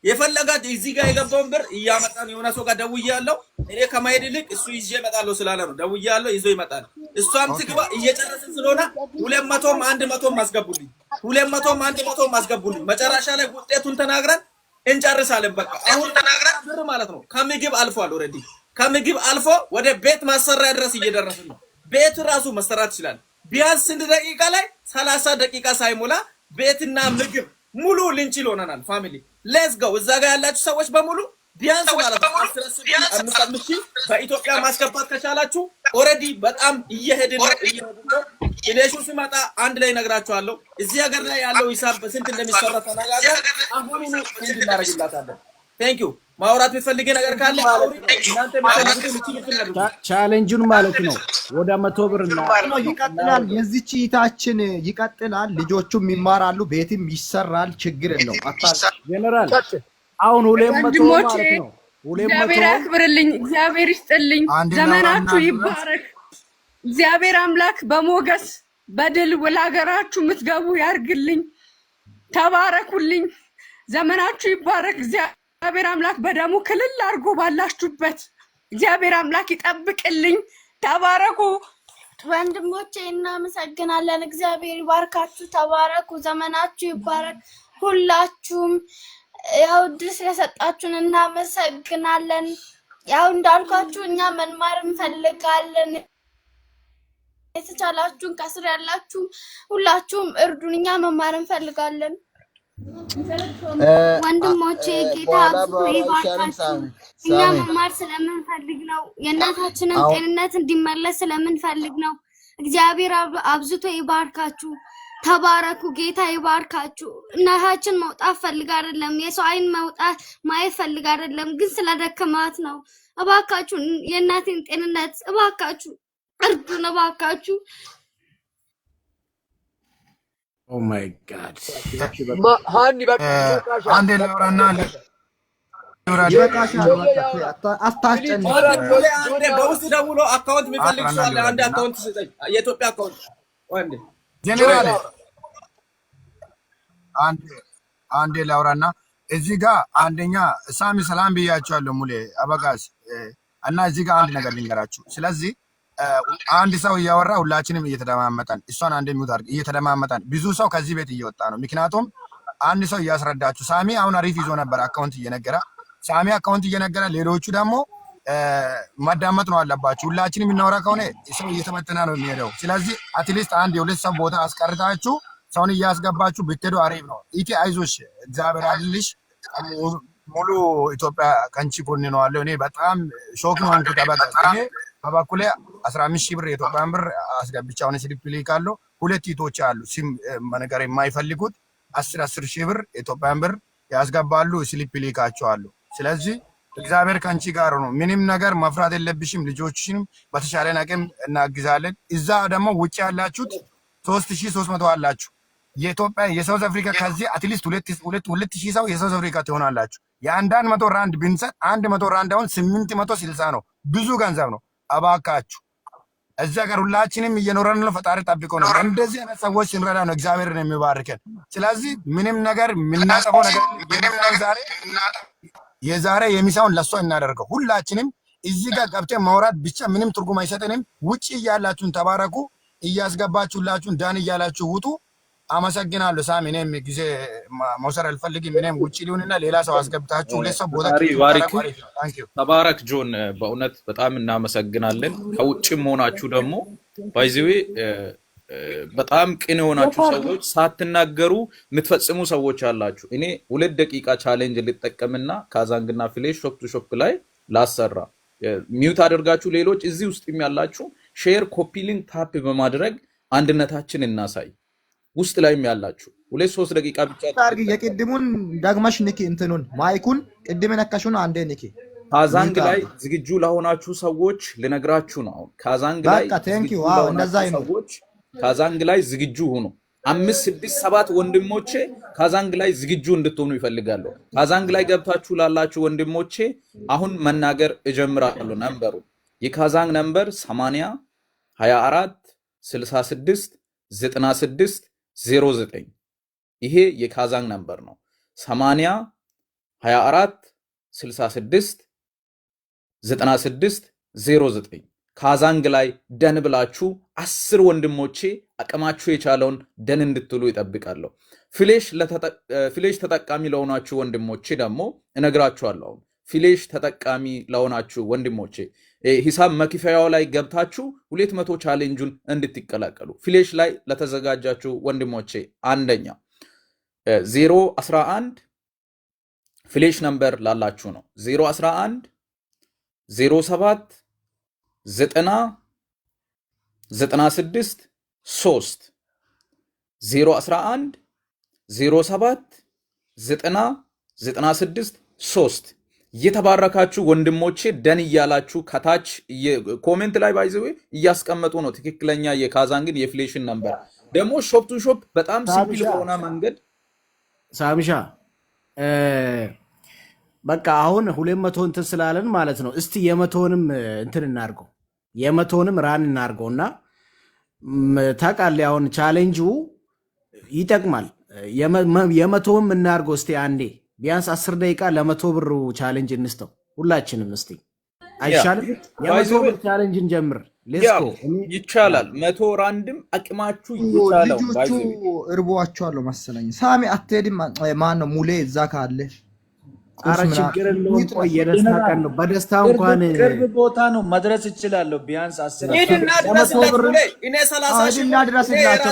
የፈለጋት እዚህ ጋር የገባውን ብር እያመጣን የሆነ ሰው ጋር ደውያለሁ። እኔ ከማሄድ ይልቅ እሱ ይዤ እመጣለሁ ስላለ ነው ደውያለሁ። ይዞ ይመጣል። እሷም ትግባ። እየጨረስን ስለሆነ 200 100 አስገቡልኝ። 200 100 አስገቡልኝ። መጨረሻ ላይ ውጤቱን ተናግረን እንጨርሳለን። በቃ አሁን ተናግረን ብር ማለት ነው ከምግብ አልፏል። ኦሬዲ ከምግብ አልፎ ወደ ቤት ማሰሪያ ድረስ እየደረስን ነው። ቤት ራሱ መሰራት ይችላል። ቢያንስ ስንት ደቂቃ ላይ 30 ደቂቃ ሳይሞላ ቤትና ምግብ ሙሉ ልንችል ሆነናል። ፋሚሊ ሌትስ ጎ። እዛ ጋር ያላችሁ ሰዎች በሙሉ ቢያንስ ማለት ነው 10,000 በኢትዮጵያ ማስገባት ከቻላችሁ ኦሬዲ በጣም እየሄድን ነው። ኢሌሹ ሲመጣ አንድ ላይ ነግራችኋለሁ። እዚህ ሀገር ላይ ያለው ሂሳብ በስንት እንደሚሰራ ተነጋገር። አሁኑኑ እንድ እናደርግላታለን። ቴንክ ዩ። ማውራት የምትፈልጊ ነገር ካለ እናንተ የምትፈልጉት ቻሌንጁን ማለት ነው ወደ 100 ብር ነው ይቀጥላል። የዚህች እይታችን ይቀጥላል። ልጆቹም ይማራሉ፣ ቤትም ይሰራል። ችግር የለው። ጀነራል አሁን 200 ማለት ነው። 200 እግዚአብሔር ያክብርልኝ፣ እግዚአብሔር ይስጥልኝ፣ ዘመናችሁ ይባረክ። እግዚአብሔር አምላክ በሞገስ በድል ወደ ሀገራችሁ የምትገቡ ያርግልኝ። ተባረኩልኝ፣ ዘመናችሁ ይባረክ። እግዚአብሔር አምላክ በደሙ ክልል አድርጎ ባላችሁበት እግዚአብሔር አምላክ ይጠብቅልኝ። ተባረኩ ወንድሞቼ፣ እናመሰግናለን። እግዚአብሔር ይባርካችሁ። ተባረኩ፣ ዘመናችሁ ይባረክ። ሁላችሁም ያው ድል ስለሰጣችሁን እናመሰግናለን። ያው እንዳልኳችሁ እኛ መማር እንፈልጋለን። የተቻላችሁን ከስር ያላችሁ ሁላችሁም እርዱን። እኛ መማር እንፈልጋለን። ወንድሞቼ ጌታ አብዝቶ ይባርካችሁ። እኛ መማር ስለምንፈልግ ነው። የእናታችንን ጤንነት እንዲመለስ ስለምንፈልግ ነው። እግዚአብሔር አብዝቶ ይባርካችሁ። ተባረኩ። ጌታ ይባርካችሁ። እናታችን መውጣት ፈልጋ አይደለም፣ የሰው አይን መውጣት ማየት ፈልጋ አይደለም፣ ግን ስለደከማት ነው። እባካችሁ የእናቴን ጤንነት እባካችሁ እርዱን፣ እባካችሁ። ኦ ማይ ጋድ ሃኒ በቃ አንዴ ለውራና አታስጨንቅ። በውስጥ ደውሎ አካውንት የሚፈልግ ሰው አለ። አንድ አካውንት ስጠኝ፣ የኢትዮጵያ አካውንት ወንድ ጀነራል አንዴ ላውራና እዚህ ጋር አንደኛ ሳሚ ሰላም ብያቸዋለሁ። ሙሌ አበጋዝ እና እዚህ ጋር አንድ ነገር ልንገራችሁ። ስለዚህ አንድ ሰው እያወራ ሁላችንም እየተደማመጠን እሷን አንድ ሚውት አድርግ እየተደማመጠን ብዙ ሰው ከዚህ ቤት እየወጣ ነው። ምክንያቱም አንድ ሰው እያስረዳችሁ ሳሚ አሁን አሪፍ ይዞ ነበር አካውንት እየነገረ ሳሚ አካውንት እየነገረ ሌሎቹ ደግሞ ማዳመጥ ነው አለባችሁ። ሁላችንም እናወራ ከሆነ ሰው እየተመተና ነው የሚሄደው። ስለዚህ አትሊስት አንድ የሁለት ሰው ቦታ አስቀርታችሁ ሰውን እያስገባችሁ ብትሄዱ አሪፍ ነው። ኢቲ አይዞሽ፣ እግዚአብሔር አድልሽ። ሙሉ ኢትዮጵያ ከንቺ ጎን ነው አለው። እኔ በጣም ሾክ ነው እንኩ ተበቃ እኔ በበኩሌ 15,000 ብር የኢትዮጵያን ብር አስገብቻው ነው ስሊፕ ልካለሁ። ሁለት ኢቶች አሉ ሲም ነገር የማይፈልጉት 10,000 ብር የኢትዮጵያን ብር ያስገባሉ፣ ስሊፕ ልካቸዋለሁ። ስለዚህ እግዚአብሔር ከአንቺ ጋር ነው። ምንም ነገር መፍራት የለብሽም። ልጆችሽንም በተሻለን አቅም እናግዛለን። እዛ ደግሞ ውጭ ያላችሁት 3,300 አላችሁ። የኢትዮጵያ የሳውዝ አፍሪካ ከዚህ አትሊስት 2,000 ሰው የሳውዝ አፍሪካ ትሆናላችሁ። የአንዳንድ 100 ራንድ ብንሰጥ 100 ራንድ አሁን 860 ነው። ብዙ ገንዘብ ነው። እባካችሁ እዛ ጋር ሁላችንም እየኖረን ነው። ፈጣሪ ጠብቆ ነው እንደዚህ አይነት ሰዎች ስንረዳ ነው እግዚአብሔርን የሚባርከን። ስለዚህ ምንም ነገር የምናጠፈው ነገር የዛሬ የሚሳውን ለሷ እናደርገው። ሁላችንም እዚህ ጋር ገብተን ማውራት ብቻ ምንም ትርጉም አይሰጠንም። ውጪ እያላችሁን ተባረኩ፣ እያስገባችሁላችሁን ዳን እያላችሁ ውጡ። አመሰግናለሁ ሳሚ። እኔም ጊዜ መውሰድ አልፈልግም። እኔም ውጪ ሊሆንና ሌላ ሰው አስገብታችሁ ሁለት ሰው ቦታ ተባረክ ጆን፣ በእውነት በጣም እናመሰግናለን። ከውጭም ሆናችሁ ደግሞ ባይዘዌ በጣም ቅን የሆናችሁ ሰዎች ሳትናገሩ የምትፈጽሙ ሰዎች አላችሁ። እኔ 2 ደቂቃ ቻሌንጅ ልጠቀምና ካዛንግና ፍሌሽ ሾፕ ቱ ሾፕ ላይ ላሰራ ሚውት አድርጋችሁ ሌሎች እዚህ ውስጥ ያላችሁ ሼር ኮፒ ሊንክ ታፕ በማድረግ አንድነታችን እናሳይ። ውስጥ ላይም ያላችሁ 2-3 ደቂቃ ብቻ ታርግ የቅድሙን ዳግማሽ ንኪ እንትኑን ማይኩን ቅድም ነካሹን አንዴ ንኪ። ካዛንግ ላይ ዝግጁ ለሆናችሁ ሰዎች ልነግራችሁ ነው። አሁን ካዛንግ ላይ በቃ ቴንክ ዩ። አዎ እንደዛ ሰዎች ካዛንግ ላይ ዝግጁ ሆኑ። 5 6 7 ወንድሞቼ ካዛንግ ላይ ዝግጁ እንድትሆኑ ይፈልጋሉ። ካዛንግ ላይ ገብታችሁ ላላችሁ ወንድሞቼ አሁን መናገር እጀምራለሁ። ነምበሩ የካዛንግ ነምበር 80 24 66 96 09 ይሄ የካዛንግ ነምበር ነው። 80 24 66 96 09 ካዛንግ ላይ ደን ብላችሁ 10 ወንድሞቼ አቅማችሁ የቻለውን ደን እንድትሉ ይጠብቃለሁ። ፍሌሽ ተጠቃሚ ለሆናችሁ ወንድሞቼ ደግሞ እነግራችኋለሁ። ፍሌሽ ተጠቃሚ ለሆናችሁ ወንድሞቼ ሂሳብ መክፈያው ላይ ገብታችሁ 200 ቻሌንጁን እንድትቀላቀሉ። ፍሌሽ ላይ ለተዘጋጃችሁ ወንድሞቼ አንደኛ 011 ፍሌሽ ነምበር ላላችሁ ነው 011 07 90 96 3 011 07 90 96 3 የተባረካችሁ ወንድሞቼ ደን እያላችሁ ከታች ኮሜንት ላይ ባይዘው እያስቀመጡ ነው። ትክክለኛ የካዛንግን የፍሌሽን ነምበር ደግሞ ሾፕ ቱ ሾፕ በጣም ሲምፕል የሆነ መንገድ ሳሚሻ በቃ አሁን 200 እንትን ስላለን ማለት ነው። እስቲ የመቶንም እንትን እናርገው፣ የመቶንም ራን እናርገውና ታውቃለህ አሁን ቻሌንጁ ይጠቅማል። የመቶም እናርገው እስቲ አንዴ ቢያንስ 10 ደቂቃ ለ100 ብር ቻሌንጅ እንስተው ሁላችንም። እስቲ አይሻልም? የ100 ብር ቻሌንጅ እንጀምር። ሌስኮ ይቻላል። 100 ራንድም አቅማችሁ ይቻላል። ልጆቹ እርቦዋቸዋል መሰለኝ። ሳሚ አትሄድም? ማን ነው ሙሌ እዛ ካለ ኧረ ችግር የለውም። ቆይ የደስታ ቀን ነው። በደስታ እንኳን ቅርብ ቦታ ነው መድረስ ይችላል። ቢያንስ 10 ሂድና ድረስላችሁ። እኔ 30 ሺህ ሂድና ድረስላችሁ።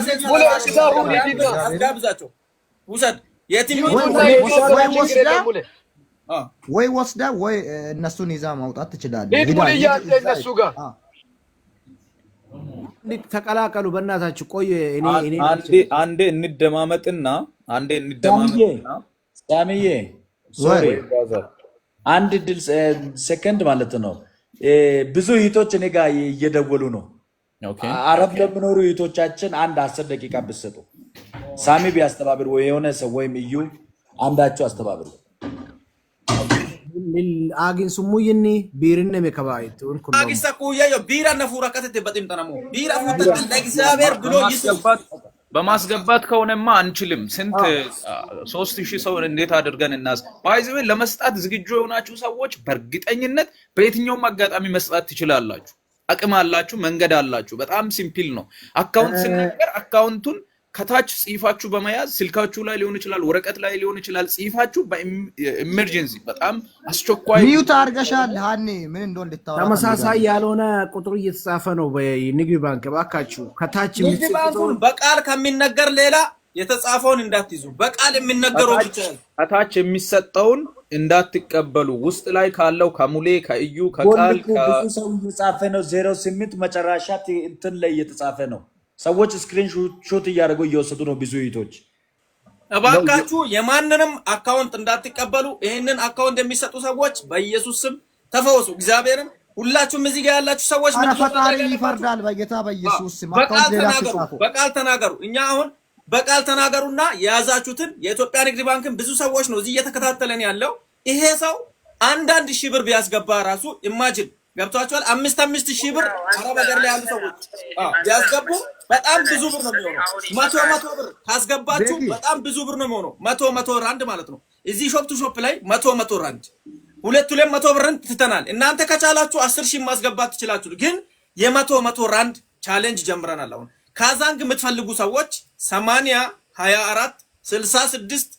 አስጋብዛቸው ውሰድ። ወይ ወስዳ ወይ እነሱን ይዛ ማውጣት ትችላለህ። እነሱ ጋር ተቀላቀሉ በእናታችሁ። ቆይ አንዴ እንደማመጥና ሳሚዬ ሶሪ አንድ ድል ሰከንድ ማለት ነው። ብዙ እህቶች እኔ ጋር እየደወሉ ነው። አረብ ለምኖሩ እህቶቻችን አንድ 10 ደቂቃ ብትሰጡ ሳሚ ቢያስተባብር ወይ የሆነ ሰው ወይም እዩ አንዳቸው አስተባብሩ። አግን ሱሙይኒ ቢርነ መከባይት ወንኩ አግስታ ኩያዮ ቢራ ነፉራ ከተተ በጥም ተነሙ ቢራ ፉት ለእግዚአብሔር ብሎ ይስፋት በማስገባት ከሆነማ አንችልም። ስንት 3000 ሰው እንዴት አድርገን እናስ ባይዘው ለመስጣት ዝግጁ የሆናችሁ ሰዎች በእርግጠኝነት በየትኛውም አጋጣሚ መስጣት ትችላላችሁ። አቅም አላችሁ፣ መንገድ አላችሁ። በጣም ሲምፕል ነው። አካውንት ስንነገር አካውንቱን ከታች ጽፋችሁ በመያዝ ስልካችሁ ላይ ሊሆን ይችላል፣ ወረቀት ላይ ሊሆን ይችላል። ጽፋችሁ በኢመርጀንሲ በጣም አስቸኳይ ሚውት አድርገሻል። ሃኒ ምን እንደሆነ ልታወራ ተመሳሳይ ያልሆነ ቁጥሩ እየተጻፈ ነው በንግድ ባንክ። ባካችሁ ከታች የሚጽፈውን በቃል ከሚነገር ሌላ የተጻፈውን እንዳትይዙ። በቃል የሚነገረው ብቻ ከታች የሚሰጠውን እንዳትቀበሉ። ውስጥ ላይ ካለው ከሙሌ ከእዩ ከቃል ሰው እየጻፈ ነው። 08 መጨረሻ እንትን ላይ እየተጻፈ ነው። ሰዎች ስክሪን ሾት እያደረጉ እየወሰዱ ነው። ብዙ እህቶች እባካችሁ የማንንም አካውንት እንዳትቀበሉ። ይሄንን አካውንት የሚሰጡ ሰዎች በኢየሱስ ስም ተፈወሱ። እግዚአብሔርን ሁላችሁም እዚህ ጋር ያላችሁ ሰዎች ምን ፈጣሪ ይፈርዳል። በጌታ በኢየሱስ ስም በቃል ተናገሩ። እኛ አሁን በቃል ተናገሩና የያዛችሁትን የኢትዮጵያ ንግድ ባንክን ብዙ ሰዎች ነው እዚህ እየተከታተለን ያለው። ይሄ ሰው አንዳንድ ሺህ ብር ቢያስገባ ራሱ ኢማጂን ገብቷቸዋል። 5,000 ብር አረብ ሀገር ላይ ያሉ ሰዎች ያስገቡ በጣም ብዙ ብር ነው የሚሆነው። 100 ብር ካስገባችሁ በጣም ብዙ ብር ነው የሚሆነው። 100 ራንድ ማለት ነው። እዚህ ሾፕ ቱ ሾፕ ላይ 100 ራንድ 200 ብርን ትተናል። እናንተ ከቻላችሁ 10,000 ማስገባት ትችላችሁ። ግን የ100 ራንድ ቻሌንጅ ጀምረናል። አሁን ካዛንግ የምትፈልጉ ሰዎች 80 24 66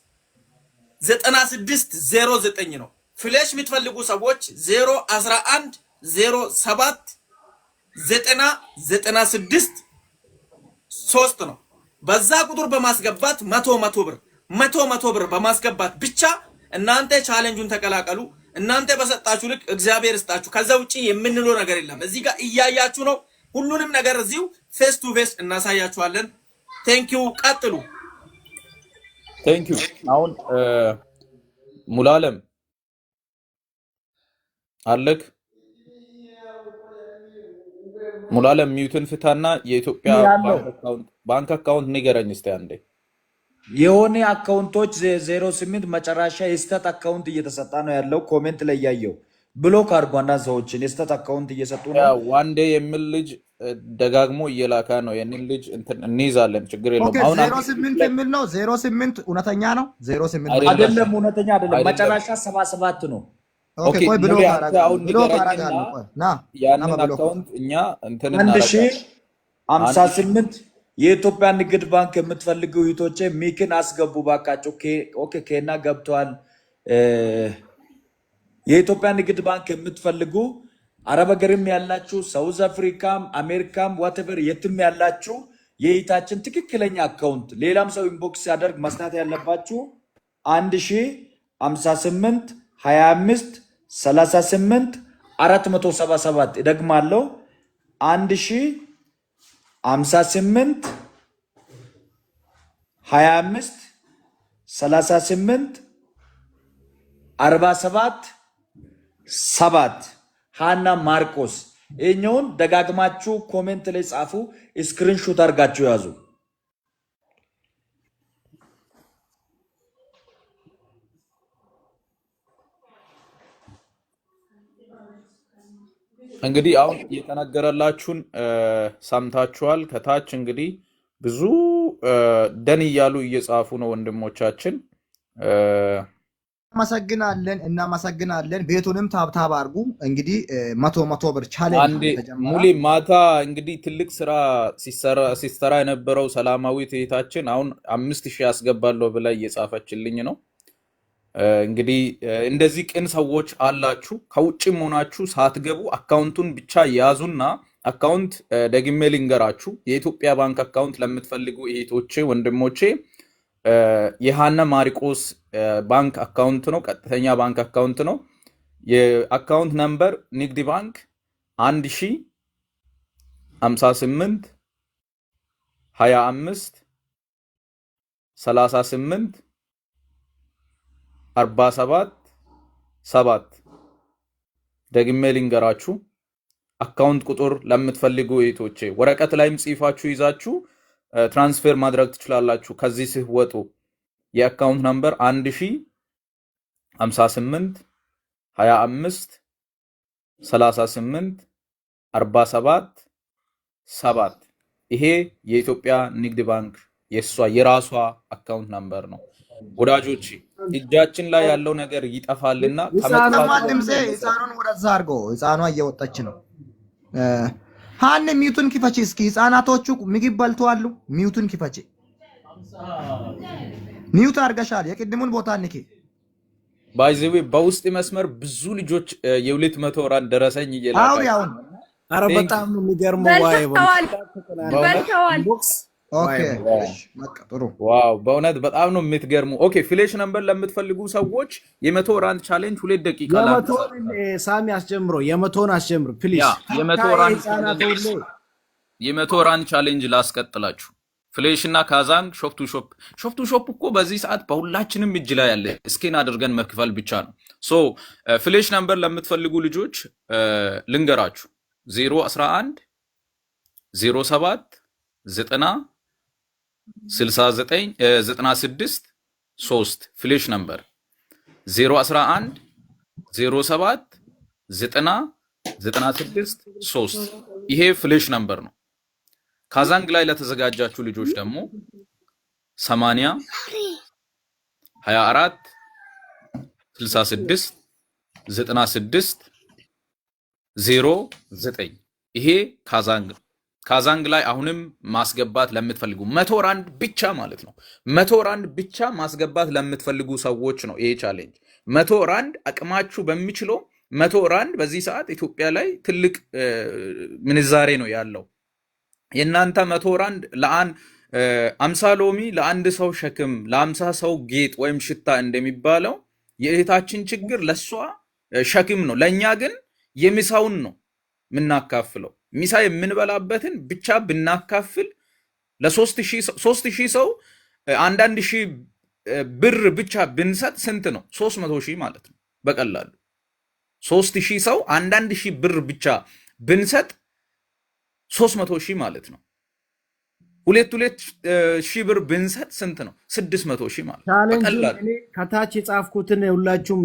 96 09 ነው። ፍሌሽ የምትፈልጉ ሰዎች 011 07 90 96 3 ነው። በዛ ቁጥር በማስገባት 100 ብር 100 ብር በማስገባት ብቻ እናንተ ቻሌንጁን ተቀላቀሉ። እናንተ በሰጣችሁ ልክ እግዚአብሔር ይስጣችሁ። ከዛ ውጪ የምንለው ነገር የለም። እዚህ ጋር እያያችሁ ነው። ሁሉንም ነገር እዚሁ ፌስ ቱ ፌስ እናሳያችኋለን። ቴንኪው። ቀጥሉ። ቴንኪው። አሁን ሙሉዓለም አለክ ሙሉዓለም ሚውትን ፍታና የኢትዮጵያ ባንክ አካውንት ንገረኝ እስቲ አንዴ። የሆነ አካውንቶች 08 መጨረሻ የስተት አካውንት እየተሰጣ ነው ያለው። ኮሜንት ላይ ያየው ብሎክ አድርጎ አንዳንድ ሰዎችን የስተት አካውንት እየሰጡ ነው። ዋንዴ የሚል ልጅ ደጋግሞ እየላካ ነው። የኔን ልጅ እንይዛለን፣ ችግር የለውም። አሁን 08 የሚል ነው። 08 እውነተኛ ነው። 08 አይደለም፣ እውነተኛ አይደለም። መጨረሻ 77 ነው። ኦኬ ቆይ ብሎ አረጋለሁ። ያንን አካውንት እኛ እንትን እናደርጋለን። 1058 የኢትዮጵያ ንግድ ባንክ የምትፈልጉ እህቶቼ ሚክን አስገቡ ባካቸው። ኦኬ ኬና ገብቷል። የኢትዮጵያ ንግድ ባንክ የምትፈልጉ አረብ ሀገርም ያላችሁ ሳውዝ አፍሪካም አሜሪካም ዋትቨር የትም ያላችሁ የእህታችን ትክክለኛ አካውንት ሌላም ሰው ኢንቦክስ ሲያደርግ መስራት ያለባችሁ 1058 25 38 477 እደግማለሁ 1058 25 38 47 7 ሃና ማርቆስ። እኛውን ደጋግማችሁ ኮሜንት ላይ ጻፉ፣ ስክሪንሾት አድርጋችሁ ያዙ። እንግዲህ አሁን የተነገረላችሁን ሰምታችኋል። ከታች እንግዲህ ብዙ ደን እያሉ እየጻፉ ነው ወንድሞቻችን። እናመሰግናለን። ቤቱንም ታብታብ አድርጉ። እንግዲህ 100 ብር ቻሌንጅ ተጀመረ። ሙሌ ማታ እንግዲህ ትልቅ ስራ ሲሰራ የነበረው ሰላማዊት እህታችን አሁን 5,000 ያስገባለሁ ብላ እየጻፈችልኝ ነው። እንግዲህ እንደዚህ ቅን ሰዎች አላችሁ። ከውጭም ሆናችሁ ሳትገቡ አካውንቱን ብቻ ያዙና አካውንት ደግሜ ልንገራችሁ። የኢትዮጵያ ባንክ አካውንት ለምትፈልጉ እህቶቼ ወንድሞቼ የሃና ማርቆስ ባንክ አካውንት ነው። ቀጥተኛ ባንክ አካውንት ነው። የአካውንት ነምበር ንግድ ባንክ 1058 25 38 47 7 ደግሜ ልንገራችሁ። አካውንት ቁጥር ለምትፈልጉ እህቶቼ ወረቀት ላይም ጽፋችሁ ይዛችሁ ትራንስፈር ማድረግ ትችላላችሁ። ከዚህ ሲወጡ የአካውንት ነምበር 1058 25 38 47 7 ይሄ የኢትዮጵያ ንግድ ባንክ የራሷ አካውንት ነምበር ነው። ወዳጆች እጃችን ላይ ያለው ነገር ይጠፋልና ህፃኑን ወደዛ አድርጎ ህፃኗ እየወጣች ነው። ሃን ሚውቱን ክፈቺ እስኪ። ህፃናቶቹ ምግብ በልተዋል። ሚውቱን ክፈቺ። ሚውት አድርገሻል። የቅድሙን ቦታ ንኪ። ባይዘዌ በውስጥ መስመር ብዙ ልጆች የ200 ወራት ደረሰኝ እየላካ አሁን ኧረ በጣም ነው የሚገርመው። በልተዋል። ኦኬ በቃ ጥሩ። ዋው በእውነት በጣም ነው የምትገርሙ። ኦኬ ፍሌሽ ነምበር ለምትፈልጉ ሰዎች የ100 ራንድ ቻሌንጅ 2 ደቂቃ ሳሚ አስጀምሮ የ100ን አስጀምር ፕሊዝ። የ100 ራንድ ቻሌንጅ ላስቀጥላችሁ። ፍሌሽ እና ካዛንግ ሾፕ ቱ ሾፕ እኮ በዚህ ሰዓት በሁላችንም እጅ ላይ ያለ ስኬን አድርገን መክፈል ብቻ ነው። ሶ ፍሌሽ ነምበር ለምትፈልጉ ልጆች ልንገራችሁ 011 07 90 96 3 ፍሌሽ ነምበር 011 07 90 96 3 ይሄ ፍሌሽ ነምበር ነው። ካዛንግ ላይ ለተዘጋጃችሁ ልጆች ደግሞ 80 24 66 96 09 ይሄ ካዛንግ ነው። ካዛንግ ላይ አሁንም ማስገባት ለምትፈልጉ 100 ራንድ ብቻ ማለት ነው። 100 ራንድ ብቻ ማስገባት ለምትፈልጉ ሰዎች ነው ይሄ ቻሌንጅ። 100 ራንድ አቅማችሁ በሚችለው 100 ራንድ በዚህ ሰዓት ኢትዮጵያ ላይ ትልቅ ምንዛሬ ነው ያለው። የእናንተ 100 ራንድ ለአንድ 50 ሎሚ ለአንድ ሰው ሸክም ለ50 ሰው ጌጥ ወይም ሽታ እንደሚባለው የእህታችን ችግር ለሷ ሸክም ነው፣ ለኛ ግን የሚሳውን ነው ምናካፍለው። ሚሳ የምንበላበትን ብቻ ብናካፍል ለ3000 ሰው አንዳንድ ሺህ ብር ብቻ ብንሰጥ ስንት ነው? 300 ሺህ ማለት ነው በቀላሉ 3000 ሰው አንዳንድ ሺህ ብር ብቻ ብንሰጥ 300 ሺህ ማለት ነው። ሁለት ሺህ ብር ብንሰጥ ስንት ነው? 600 ሺህ ማለት ነው በቀላሉ። ከታች የጻፍኩትን ሁላችሁም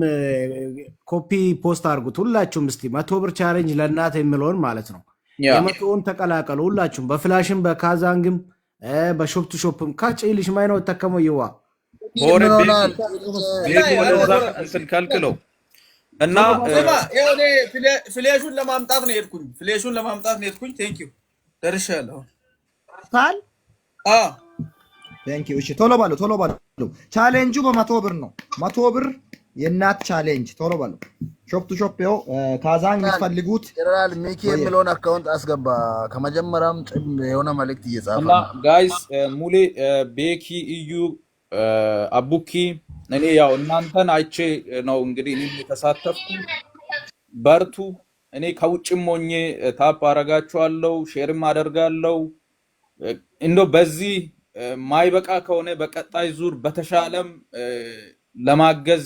ኮፒ ፖስት አድርጉት። ሁላችሁም እስቲ 100 ብር ቻሌንጅ ለእናት የሚለውን ማለት ነው የመቶውን ተቀላቀሉ። ሁላችሁም በፍላሽም በካዛንግም በሾፕ ቱ ሾፕም ካጭ ይልሽ ማይ ነው ተከመው ይዋ ሆረ እንትን ከልክለው እና ፍሌሹን ለማምጣት ነው የሄድኩኝ። ቴንክ ዩ ደርሻለሁ። ታል ቴንክ ዩ። እሺ ቶሎ ባሉ ቻሌንጁ በ100 ብር ነው። 100 ብር የእናት ቻሌንጅ ቶሎ ባሉ። ሾፕ ቱ ሾፕ ነው ካዛንግ የምትፈልጉት ጀነራል ሚኪ የሚለውን አካውንት አስገባ። ከመጀመሪያም የሆነ መልእክት እየጻፈ እና ጋይስ ሙሌ ቤኪ እዩ አቡኪ እኔ ያው እናንተን አይቼ ነው እንግዲህ እኔ የተሳተፍኩ። በርቱ። እኔ ከውጭም ሆኜ ታፕ አረጋችኋለሁ፣ ሼርም አደርጋለሁ። እንዶ በዚህ ማይበቃ ከሆነ በቀጣይ ዙር በተሻለም ለማገዝ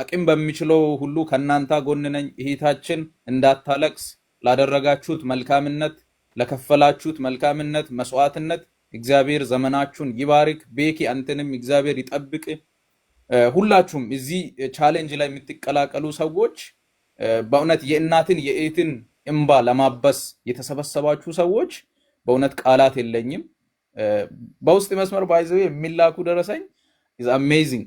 አቅም በሚችለው ሁሉ ከናንተ ጎን ነኝ። እህታችን እንዳታለቅስ ላደረጋችሁት መልካምነት፣ ለከፈላችሁት መልካምነት መስዋዕትነት እግዚአብሔር ዘመናችሁን ይባርክ። ቤኪ አንተንም እግዚአብሔር ይጠብቅ። ሁላችሁም እዚህ ቻሌንጅ ላይ የምትቀላቀሉ ሰዎች በእውነት የእናትን የእህትን እንባ ለማበስ የተሰበሰባችሁ ሰዎች በእውነት ቃላት የለኝም። በውስጥ መስመር ባይዘው የሚላኩ ደረሰኝ is amazing።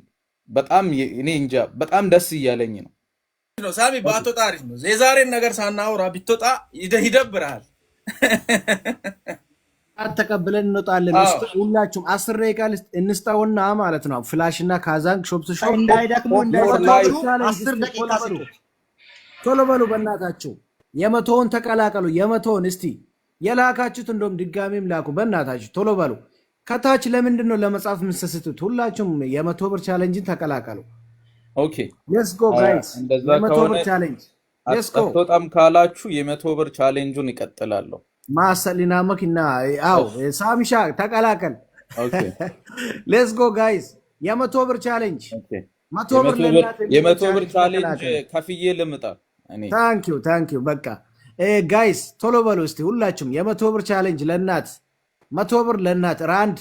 በጣም እኔ እንጃ በጣም ደስ እያለኝ ነው። ሳሚ ባትወጣ አሪፍ ነው። የዛሬን ነገር ሳናወራ ብትወጣ ይደብርሃል። ተቀብለን እንወጣለን። ሁላችሁም 10 ደቂቃ እንስጣውና ማለት ነው ፍላሽ እና ካዛንግ ሾፕ ቱ ሾፕ እንዳይደክሙ 10 ደቂቃ ቶሎ በሉ በእናታችሁ። የመቶውን ተቀላቀሉ። የመቶውን እስቲ የላካችሁት እንደውም ድጋሚም ላኩ በእናታችሁ ቶሎ በሉ። ከታች ለምንድን ነው ለመጻፍ የምትሰስቱት? ሁላችሁም የ100 ብር ቻሌንጅን ተቀላቀሉ። ኦኬ ሌትስ ጎ ጋይስ። የ100 ብር ቻሌንጅ ሌትስ ጎ። አትወጣም ካላችሁ የ100 ብር ቻሌንጁን ይቀጥላለሁ። ማሰሊና መኪና አው ሳምሻ ተቀላቀል። ኦኬ ሌትስ ጎ ጋይስ። የ100 ብር ቻሌንጅ 100 ብር የ100 ብር ቻሌንጅ ከፍዬ ልምጣ እኔ። ታንክ ዩ በቃ ጋይስ ቶሎ በሉ እስቲ ሁላችሁም የ100 ብር ቻሌንጅ ለእናት 100 ብር ለእናት ራንድ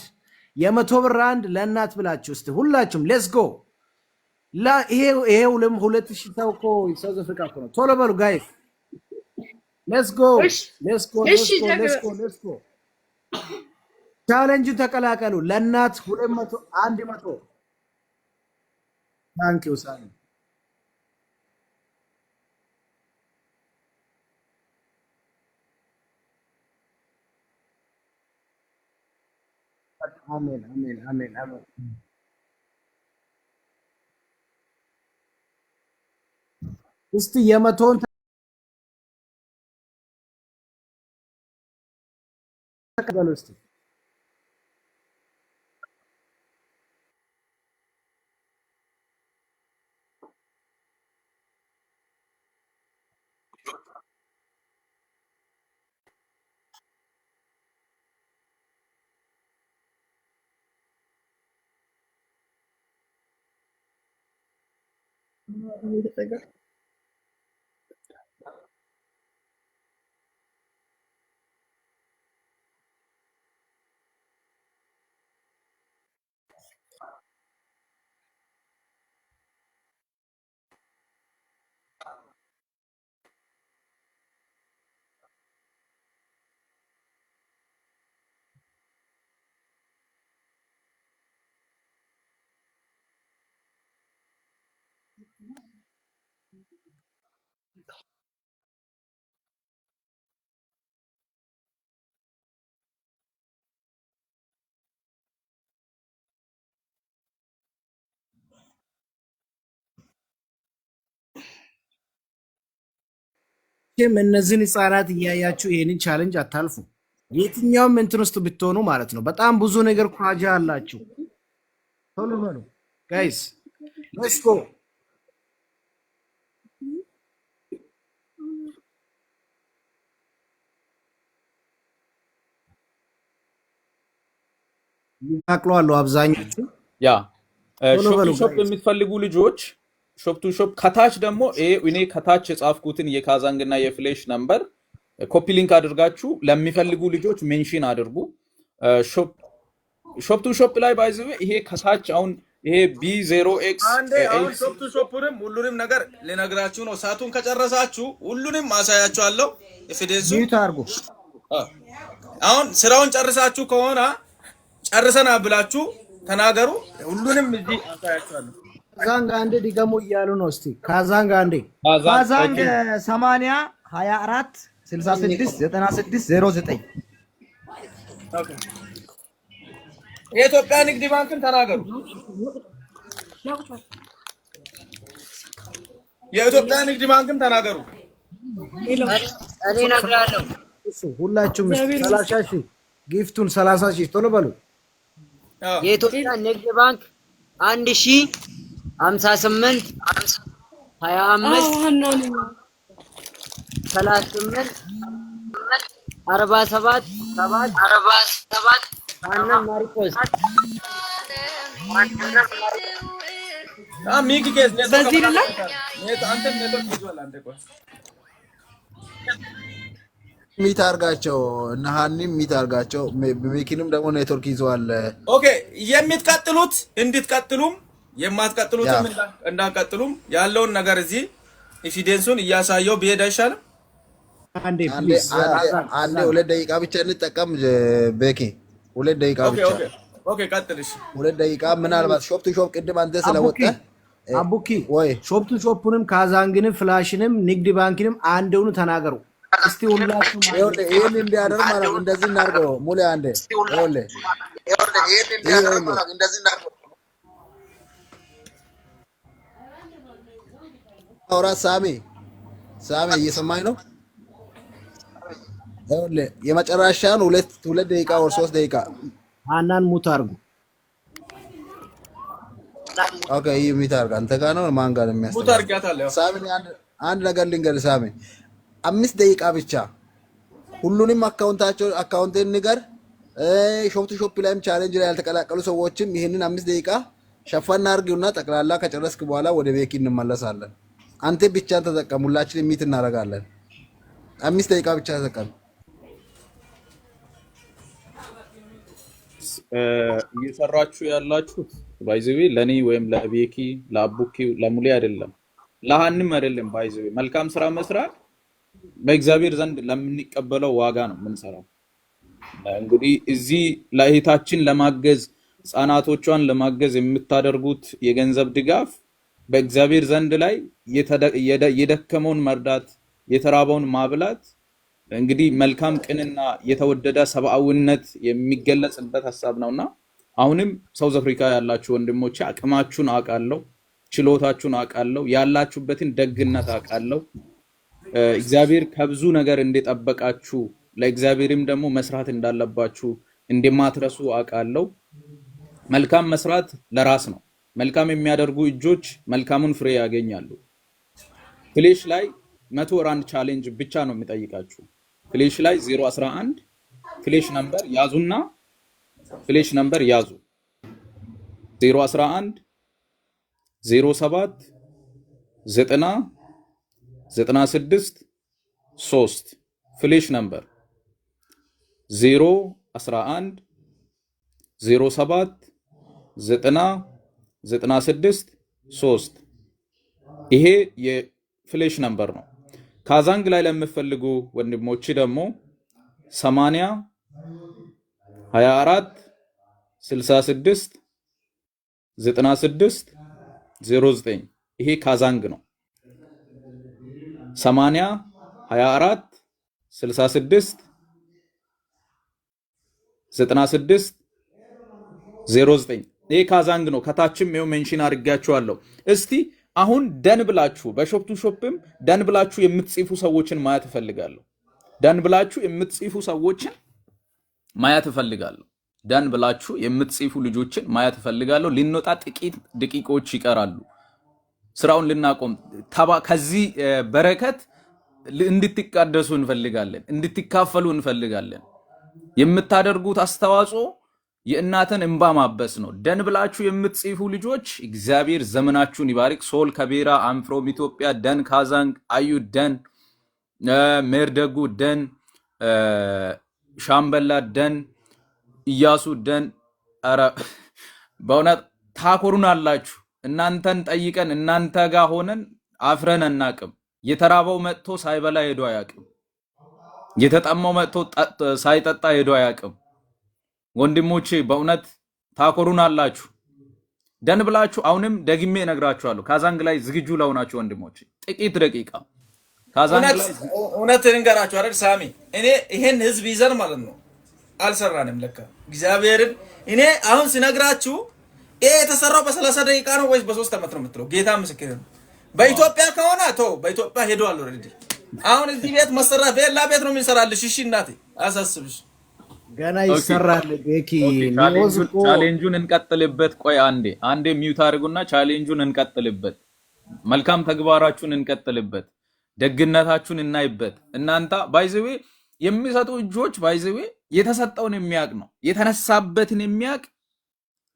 የ100 ብር ራንድ ለእናት ብላችሁ እስቲ ሁላችሁም ሌትስ ጎ። ይሄው 2000 ሰው እኮ ሳውዝ አፍሪካ እኮ ነው። ቶሎ በሉ ጋይስ ሌትስ ጎ። ቻሌንጅን ተቀላቀሉ። ለእናት 200 100 ታንክ ዩ ሳሚ። አሜን። እስቲ የመቶውን ተቀበሉ እስቲ። እነዚህን ህፃናት እያያችሁ ይሄንን ቻሌንጅ አታልፉ። የትኛውም እንትን ውስጥ ብትሆኑ ማለት ነው። በጣም ብዙ ነገር ኩራጃ አላችሁ። ቶሎ በሉ ጋይስ ሌትስ ጎ። አቅሏለሁ አብዛኞቹ ያ ሾፕ ቱ ሾፕ የምትፈልጉ ልጆች ሾፕ ቱ ሾፕ ከታች ደግሞ እኔ ከታች የጻፍኩትን የካዛንግና የፍሌሽ ነምበር ኮፒ ሊንክ አድርጋችሁ ለሚፈልጉ ልጆች ሜንሽን አድርጉ። ሾፕ ቱ ሾፕ ላይ ባይዘው ይሄ ከታች አሁን ይሄ B0X አንዴ አሁን ሾፕ ቱ ሾፕንም ሁሉንም ነገር ልነግራችሁ ነው። ሰዓቱን ከጨረሳችሁ ሁሉንም ማሳያችኋለሁ። ኤቪደንሱ ሚዩት አድርጉ። አሁን ስራውን ጨርሳችሁ ከሆነ ጨርሰና ብላችሁ ተናገሩ። ሁሉንም እዚህ አሳያችኋለሁ። ካዛንግ አንዴ ዲገሞ እያሉ ነው። እስቲ ካዛንግ አንዴ ካዛንግ 80 24 66 96 09 ኦኬ። የኢትዮጵያ ንግድ ባንክን ተናገሩ። የኢትዮጵያ ንግድ ባንክን ተናገሩ። እኔ እነግራለሁ። ሁላችሁም 30 ሺህ ጊፍቱን 30 ሺህ ቶሎ በሉ። የኢትዮጵያ ንግድ ባንክ 1058 25 38 47 ዋና ማርቆስ ሚኪ ኬስ በዚህ ላይ አንተ ኔትወርክ ይዟል። አንተ ቆይ ሚት አርጋቸው እና ሀኒም ሚት አርጋቸው ሚኪንም ደግሞ ኔትወርክ ይዟል። ኦኬ የምትቀጥሉት እንድትቀጥሉም የማትቀጥሉትም እንዳትቀጥሉም ያለውን ነገር እዚህ ኤቪደንሱን እያሳየው ብሄድ አይሻልም? አንዴ ሁለት ደቂቃ ብቻ እንጠቀም። ቤኪ ሁለት ደቂቃ ብቻ። ኦኬ ቀጥልሽ። ሁለት ደቂቃ ምናልባት ሾፕ ቱ ሾፕ ቅድም አንተ ስለወጣ አቡኪ ወይ ሾፕ ቱ ሾፕንም ካዛንግንም ፍላሽንም ንግድ ባንክንም አንደውኑ ተናገሩ እስቲ። ሁላችሁ ይሄን እንዲያደርግ ማለት ነው። እንደዚህ እናድርገው። ሙሌ አንዴ ይኸውልህ፣ ይሄን እንዲያደርግ ማለት ነው። እንደዚህ እናድርገው። አውራ ሳሚ እየሰማኝ ነው? ይኸውልህ የመጨረሻውን ሁለት ደቂቃ ወር 3 ደቂቃ አናን ሙት አድርጉ። ኦኬ ይሄ ሚት አድርግ። አንተ ጋር ነው ማን ጋር የሚያስተው? ሙት አድርጋታለሁ። ሳሚ አንድ ነገር ልንገርህ ሳሚ፣ 5 ደቂቃ ብቻ ሁሉንም አካውንቴን ንገር። ሾፕ ቱ ሾፕ ላይም ቻሌንጅ ላይ ያልተቀላቀሉ ሰዎችም ይሄንን 5 ደቂቃ ሸፈና አድርጊውና ጠቅላላ ከጨረስክ በኋላ ወደ ቤኪ እንመለሳለን። አንተ ብቻ ተጠቀም፣ ሁላችንም ሚት እናደርጋለን። 5 ደቂቃ ብቻ ተጠቀም። እየሰራችሁ ያላችሁት ባይዘዌ ለኔ ወይም ለቤኪ ለአቡኪ ለሙሌ አይደለም፣ ለሃንም አይደለም። ባይዘዌ መልካም ስራ መስራት በእግዚአብሔር ዘንድ ለምንቀበለው ዋጋ ነው የምንሰራው። እንግዲህ እዚህ ለእህታችን ለማገዝ ህፃናቶቿን ለማገዝ የምታደርጉት የገንዘብ ድጋፍ በእግዚአብሔር ዘንድ ላይ የደከመውን መርዳት የተራበውን ማብላት እንግዲህ መልካም ቅንና የተወደደ ሰብአዊነት የሚገለጽበት ሐሳብ ነውና አሁንም ሳውዝ አፍሪካ ያላችሁ ወንድሞቼ አቅማችሁን አውቃለሁ፣ ችሎታችሁን አውቃለሁ፣ ያላችሁበትን ደግነት አውቃለሁ። እግዚአብሔር ከብዙ ነገር እንደጠበቃችሁ ለእግዚአብሔርም ደግሞ መስራት እንዳለባችሁ እንደማትረሱ አውቃለሁ። መልካም መስራት ለራስ ነው። መልካም የሚያደርጉ እጆች መልካሙን ፍሬ ያገኛሉ። ፍሌሽ ላይ 100 ራንድ ቻሌንጅ ብቻ ነው የሚጠይቃችሁ። ፍሌሽ ላይ 011 ፍሌሽ ነምበር ያዙና ፍሌሽ ነምበር ያዙ 011 07 90 96 3 ፍሌሽ ነምበር 011 07 90 96 3 ይሄ የፍሌሽ ነምበር ነው። ካዛንግ ላይ ለምትፈልጉ ወንድሞች ደግሞ 80 24 66 96 09 ይሄ ካዛንግ ነው። 80 24 66 96 09 ይሄ ካዛንግ ነው። ከታችም ይኸው ሜንሽን አድርጋችኋለሁ። እስቲ አሁን ደን ብላችሁ በሾፕ ቱ ሾፕም ደን ብላችሁ የምትጽፉ ሰዎችን ማየት እፈልጋለሁ። ደን ብላችሁ የምትጽፉ ሰዎችን ማየት እፈልጋለሁ። ደን ብላችሁ የምትጽፉ ልጆችን ማየት እፈልጋለሁ። ሊንወጣ ጥቂት ደቂቆች ይቀራሉ። ስራውን ልናቆም ከዚህ በረከት እንድትቀደሱ እንፈልጋለን፣ እንድትካፈሉ እንፈልጋለን። የምታደርጉት አስተዋጽኦ የእናትን እንባ ማበስ ነው። ደን ብላችሁ የምትጽፉ ልጆች እግዚአብሔር ዘመናችሁን ይባርክ። ሶል ከቤራ አንፍሮም ኢትዮጵያ ደን ካዛንግ አዩ ደን ሜርደጉ ደን ሻምበላ ደን ኢያሱ ደን ኧረ በእውነት ታኮሩን አላችሁ። እናንተን ጠይቀን እናንተ ጋር ሆነን አፍረን አናቅም። የተራበው መጥቶ ሳይበላ ሄዶ አያቅም። የተጠማው መጥቶ ሳይጠጣ ሄዶ አያቅም። ወንድሞቼ በእውነት ታኮሩን አላችሁ። ደን ብላችሁ አሁንም ደግሜ እነግራችኋለሁ። ካዛንግ ላይ ዝግጁ ለሆናችሁ ወንድሞቼ ጥቂት ደቂቃ ካዛንግ ላይ እውነት እንገራችሁ አይደል ሳሚ፣ እኔ ይሄን ህዝብ ይዘን ማለት ነው አልሰራንም። ለካ እግዚአብሔርን እኔ አሁን ሲነግራችሁ ይሄ የተሰራው በ30 ደቂቃ ነው ወይስ በ3 ዓመት ነው የምትለው? ጌታ ምስክር ነው። በኢትዮጵያ ከሆነ በኢትዮጵያ ሄዷል ኦልሬዲ። አሁን እዚህ ቤት መሰራ ቤላ ቤት ነው የሚሰራልሽ። እሺ እናቴ አሳስብሽ ገና ይሰራል። ቤኪ ቻሌንጁን እንቀጥልበት። ቆይ አንዴ ሚውት አድርጉና ቻሌንጁን እንቀጥልበት። መልካም ተግባራችሁን እንቀጥልበት። ደግነታችሁን እናይበት። እናንተ ባይዘዌ የሚሰጡ እጆች ባይዘዌ የተሰጠውን የሚያቅ ነው።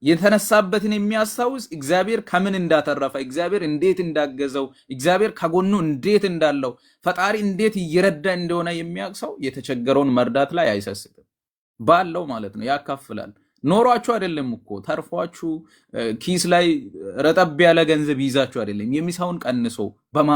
የተነሳበትን የሚያስታውስ እግዚአብሔር ከምን እንዳተረፈ፣ እግዚአብሔር እንዴት እንዳገዘው፣ እግዚአብሔር ከጎኑ እንዴት እንዳለው፣ ፈጣሪ እንዴት እየረዳ እንደሆነ የሚያቅ ሰው የተቸገረውን መርዳት ላይ አይሰስትም። ባለው ማለት ነው ያካፍላል። ኖሯችሁ አይደለም እኮ ተርፏችሁ ኪስ ላይ ረጠብ ያለ ገንዘብ ይዛችሁ አይደለም። የሚሳውን ቀንሶ በማ